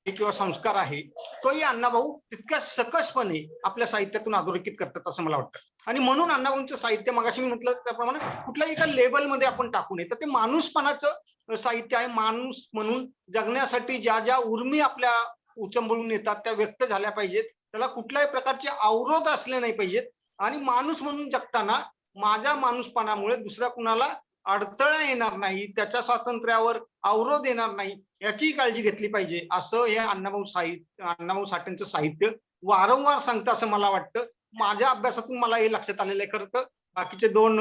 किंवा संस्कार आहे तोही अण्णाभाऊ तितक्या सकसपणे आपल्या साहित्यातून अधोरेखित करतात असं मला वाटतं. आणि म्हणून अण्णाभाऊंचं साहित्य मगाशी मी म्हटलं त्याप्रमाणे कुठल्याही एका लेबलमध्ये आपण टाकू नये, तर ते माणूसपणाचं साहित्य आहे. माणूस म्हणून जगण्यासाठी ज्या ज्या उर्मी आपल्या उचंबळून येतात त्या व्यक्त झाल्या पाहिजेत, त्याला कुठल्याही प्रकारचे अवरोध असले नाही पाहिजेत. आणि माणूस म्हणून जगताना माझ्या माणूसपणामुळे दुसऱ्या कुणाला अडथळा येणार नाही, त्याच्या स्वातंत्र्यावर अवरोध येणार नाही याची काळजी घेतली पाहिजे, असं हे अण्णाभाऊ साठेंचं साहित्य वारंवार सांगतं असं मला वाटतं. माझ्या अभ्यासातून मला हे लक्षात आलेलं आहे. खरं तर बाकीचे दोन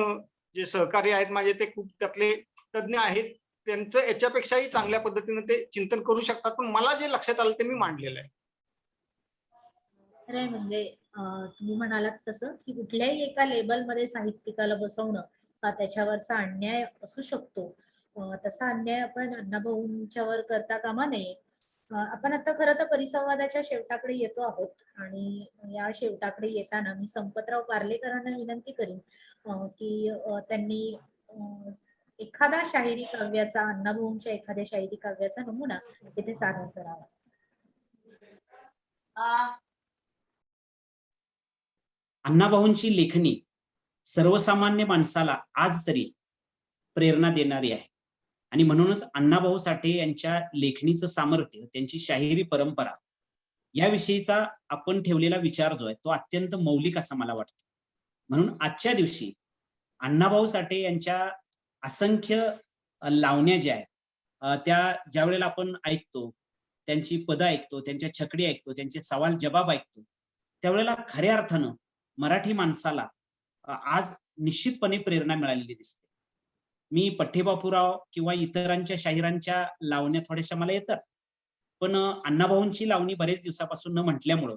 जे सहकारी आहेत माझे ते खूप त्यातले तज्ज्ञ आहेत, त्यांचं याच्यापेक्षाही चांगल्या पद्धतीने ते चिंतन करू शकतात, पण मला जे लक्षात आलं ते मी मांडलेलं आहे. खरंय, म्हणजे तुम्ही म्हणालात तसं की कुठल्याही एका लेबलमध्ये साहित्यिकाला बसवणं हा त्याच्यावरचा अन्याय असू शकतो. तसा अन्याय आपण अण्णाभाऊंच्यावर करता कामा नये. आपण आता खरं तर परिसंवादाच्या शेवटाकडे येतो आहोत आणि या शेवटाकडे येताना मी संपतराव पार्लेकरांना विनंती करीन की त्यांनी एखादा शाहिरी काव्याचा, अण्णाभाऊंच्या एखाद्या शाहिरी काव्याचा नमुना इथे सादर करावा. अण्णाभाऊंची लेखणी सर्वसामान्य माणसाला आज तरी प्रेरणा देणारी आहे आणि म्हणूनच अण्णाभाऊ साठे यांच्या लेखणीचं सामर्थ्य, त्यांची शाहिरी परंपरा याविषयीचा आपण ठेवलेला विचार जो आहे तो अत्यंत मौलिक असा मला वाटतो. म्हणून आजच्या दिवशी अण्णाभाऊ साठे यांच्या असंख्य लावण्या ज्या आहेत त्या ज्या वेळेला आपण ऐकतो, त्यांची पदं ऐकतो, त्यांच्या छकडी ऐकतो, त्यांचे सवाल जवाब ऐकतो, त्यावेळेला खऱ्या अर्थानं मराठी माणसाला आज निश्चितपणे प्रेरणा मिळालेली दिसते. मी पठ्ठेबापूराव किंवा इतरांच्या शाहिरांच्या लावण्या थोड्याशा मला येतात, पण अण्णाभाऊंची लावणी बरेच दिवसापासून न म्हटल्यामुळं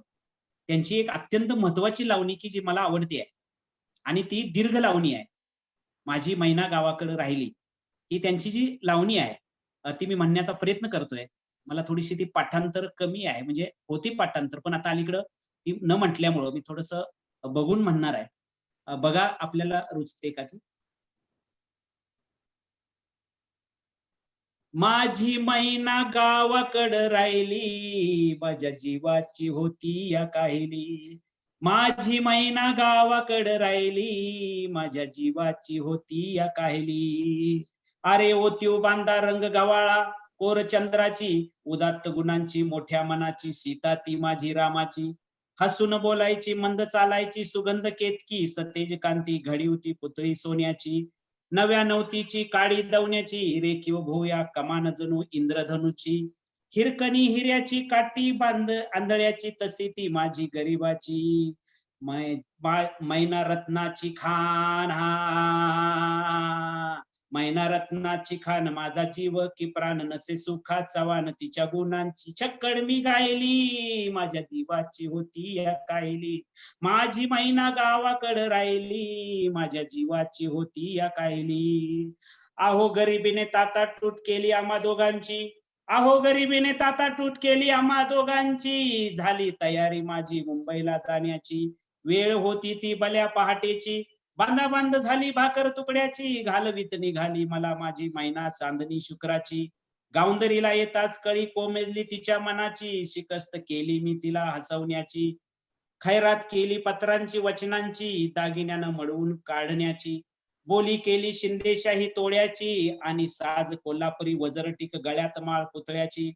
त्यांची एक अत्यंत महत्वाची लावणी की जी मला आवडते आहे आणि ती दीर्घ लावणी आहे, माझी मैना गावाकडे राहिली, ही त्यांची जी लावणी आहे ती मी म्हणण्याचा प्रयत्न करतोय. मला थोडीशी ती पाठांतर कमी आहे, म्हणजे होती पाठांतर, पण आता अलीकडं ती न म्हटल्यामुळं मी थोडस बघून म्हणणार आहे. बघा आपल्याला रुचते का ती. माझी मैना गावाकडं राहिली, माझ्या जीवाची होती या काहिली. माझी मैना गावाकडं राहिली, माझ्या जीवाची होती या काहिली. अरे ओतीव बांधा रंग गवाळा, कोर चंद्राची, उदात्त गुणांची, मोठ्या मनाची, सीता ती माझी रामाची. हसून बोलायची, मंद चालायची, सुगंध केतकी, सतेज कांती, घडी होती पुतळी सोन्याची. नव्या नवतीची, काळी दवण्याची, रेखीव भोया कमान जणू इंद्रधनुची. हिरकणी हिऱ्याची, काठी बांध आंधळ्याची, तशी ती माझी गरीबाची. मैना रत्नाची खान, मैना रत्नाची खान, माझा जीव की प्राण, नसे सुखाचा वाण, तिच्या गुणांची छक्कड मी गायली, माझ्या दिवाची होती या कायली. माझी मैना गावाकडे राहिली, माझ्या जीवाची होती या कायली. अहो गरिबीने ताटातूट केली आम्हा दोघांची, अहो गरिबीने ताटातूट केली आम्हा दोघांची. झाली तयारी माझी मुंबईला जाण्याची, वेळ होती ती भल्या पहाटेची. बांधा बांध झाली भाकर तुकड्याची, घालवीत निघाली मला माझी मैना चांदणी शुक्राची. गावंदरीला येताच कळी कोमेजली तिच्या मनाची, शिकस्त केली मी तिला हसवण्याची, खैरात केली पत्रांची वचनांची, दागिन्यानं मळवून काढण्याची, बोली केली शिंदेशाही तोड्याची, आणि साज कोल्हापुरी वजरटीक गळ्यात माळ पुतळ्याची,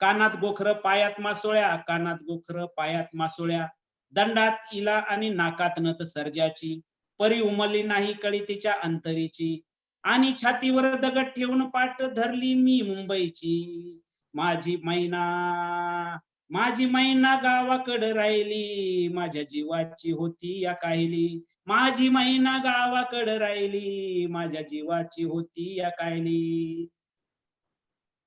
कानात गोखर पायात मासोळ्या, कानात गोखर पायात मासोळ्या, दंडात इला आणि नाकात नथ सर्जाची, परी उमलली नाही कळी तिच्या अंतरीची, आणि छातीवर दगड ठेवून पाठ धरली मी मुंबईची, माझी मैना गावाकडे राहिली, माझ्या जीवाची होती या काहिली, माझी मैना गावाकडे राहिली, माझ्या जीवाची होती या काहिली.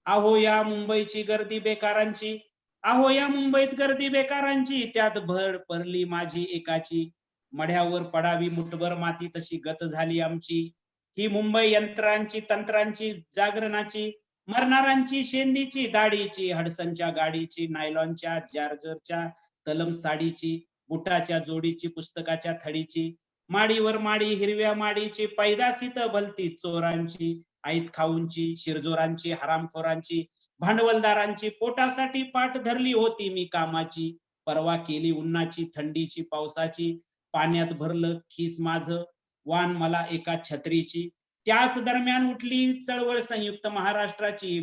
अहो या मुंबईची गर्दी बेकारांची, अहो या मुंबईत गर्दी बेकारांची, त्यात भर पडली माझी एकाची, मढ्यावर पडावी मुठभर माती तशी गत झाली आमची, ही मुंबई यंत्रांची तंत्रांची जागरणाची, मरणारांची शेंदीची दाढीची, हडसनच्या गाडीची, नायलॉनच्या जार्जरच्या तलम साडीची, बुटाच्या जोडीची, पुस्तकाच्या थडीची, माडीवर माडी हिरव्या माडीची, पैदासीत भलती चोरांची, ऐत खाऊंची, शिरजोरांची, हरामखोरांची, भांडवलदारांची, पोटासाठी पाठ धरली होती मी कामाची, परवा केली उन्हाची थंडीची पावसाची, पाण्यात भरलं खिस माझं वान मला एका छत्रीची, त्याच दरम्यान उठली चळवळ संयुक्त महाराष्ट्राची,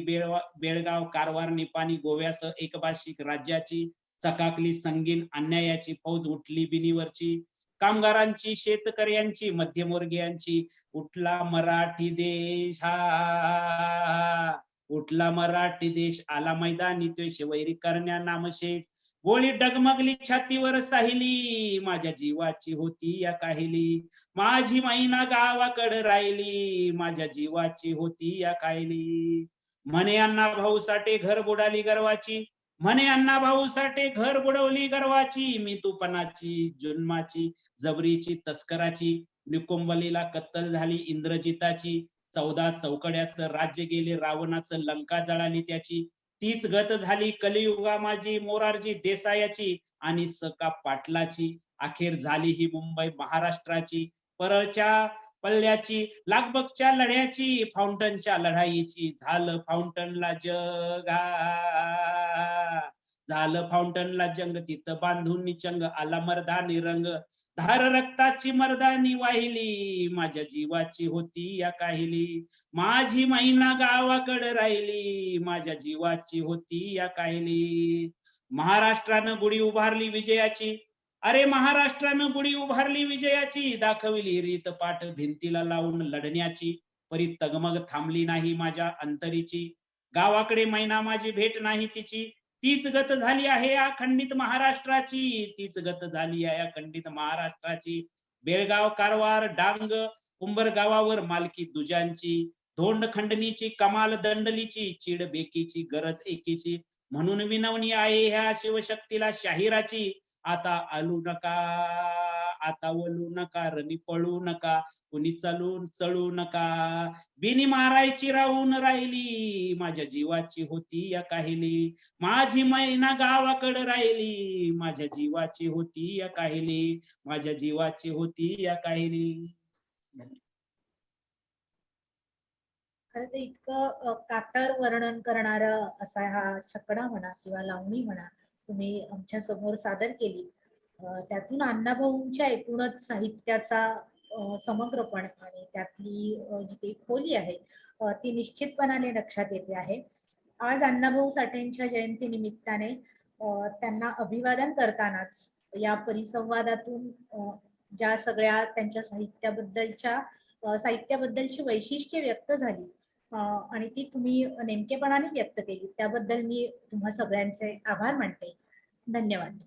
बेळगाव कारवार निपाणी गोव्यासह एकभाषिक राज्याची, चकाकली संगीन अन्यायाची फौज उठली बिनीवरची, कामगारांची, शेतकऱ्यांची, मध्यमवर्गीयांची, उठला मराठी देश हा, उठला मराठी देश, आला मैदानी द्वेष वैरी करण्या नामशेष, गोळी डगमगली छातीवर साहिली, माझ्या जीवाची होती या काहिली, माझी मैना गावाकडे राहिली, माझ्या जीवाची होती या काहिली. म्हणे अण्णा भाऊ साठे घर बुडाली गर्वाची, म्हणे अण्णा भाऊ साठे घर बुडवली गर्वाची, मी तूपणाची जुन्माची जबरीची तस्कराची, निकोंबलीला कत्तल झाली इंद्रजिताची, 14 चौकड्याचं राज्य गेले रावणाचं लंका जळाली त्याची, तीच गत झाली कलियुगा माझी मोरारजी देसायाची, आणि सका पाटलाची, अखेर झाली ही मुंबई महाराष्ट्राची, परळच्या पल्ल्याची, लागबगच्या लढ्याची, फाउंटनच्या लढाईची, झालं फाउंटनला जग झालं फाउंटनला जंग, तिथं बांधून चंग, आला मर्दानी रंग, धार रक्ताची मर्दानी वाहिली, माझ्या जीवाची होती या काहिली, माझी मैना गावाकडे राहिली, माझ्या जीवाची होती या काहिली. महाराष्ट्रानं गुढी उभारली विजयाची, अरे महाराष्ट्रानं गुढी उभारली विजयाची, दाखविली रीत पाठ भिंतीला लावून लढण्याची, परी तगमग थांबली नाही माझ्या अंतरीची, गावाकडे मैना माझी भेट नाही तिची, तीच गत झाली आहे अखंडित महाराष्ट्राची, तीच गत झाली आहे अखंडित महाराष्ट्राची, बेळगाव कारवार डांग उंबरगावावर मालकी दुजांची, धोंड खंडणीची कमाल दंडलीची, चीड बेकीची गरज एकीची, म्हणून विनवणी आहे ह्या शिवशक्तीला शाहिराची, आता आलू नका, आता वलू नका, रणी पळू नका, कुणी चळू नका, बिनी मारायची राहून राहिली, माझ्या जीवाची होती या काहिली, माझी मैना गावाकडे राहिली, माझ्या जीवाची होती या काहिली, माझ्या जीवाची होती या काहिली. खरं तर इतकं कातर वर्णन करणारं असा हा छकडा म्हणा किंवा लावणी म्हणा तुम्ही आमच्या समोर सादर केली, त्यातून अण्णाभाऊंच्या एकूणच साहित्याचा समग्रपण आणि त्यातली जी काही खोली आहे ती निश्चितपणाने लक्षात येते आहे. आज अण्णाभाऊ साठेंच्या जयंती निमित्ताने त्यांना अभिवादन करतानाच या परिसंवादातून ज्या सगळ्या त्यांच्या साहित्याबद्दलची वैशिष्ट्ये व्यक्त झाली आणि ती तुम्ही नेमकेपणाने व्यक्त केली त्याबद्दल मी तुम्हा सगळ्यांचे आभार मानते. धन्यवाद.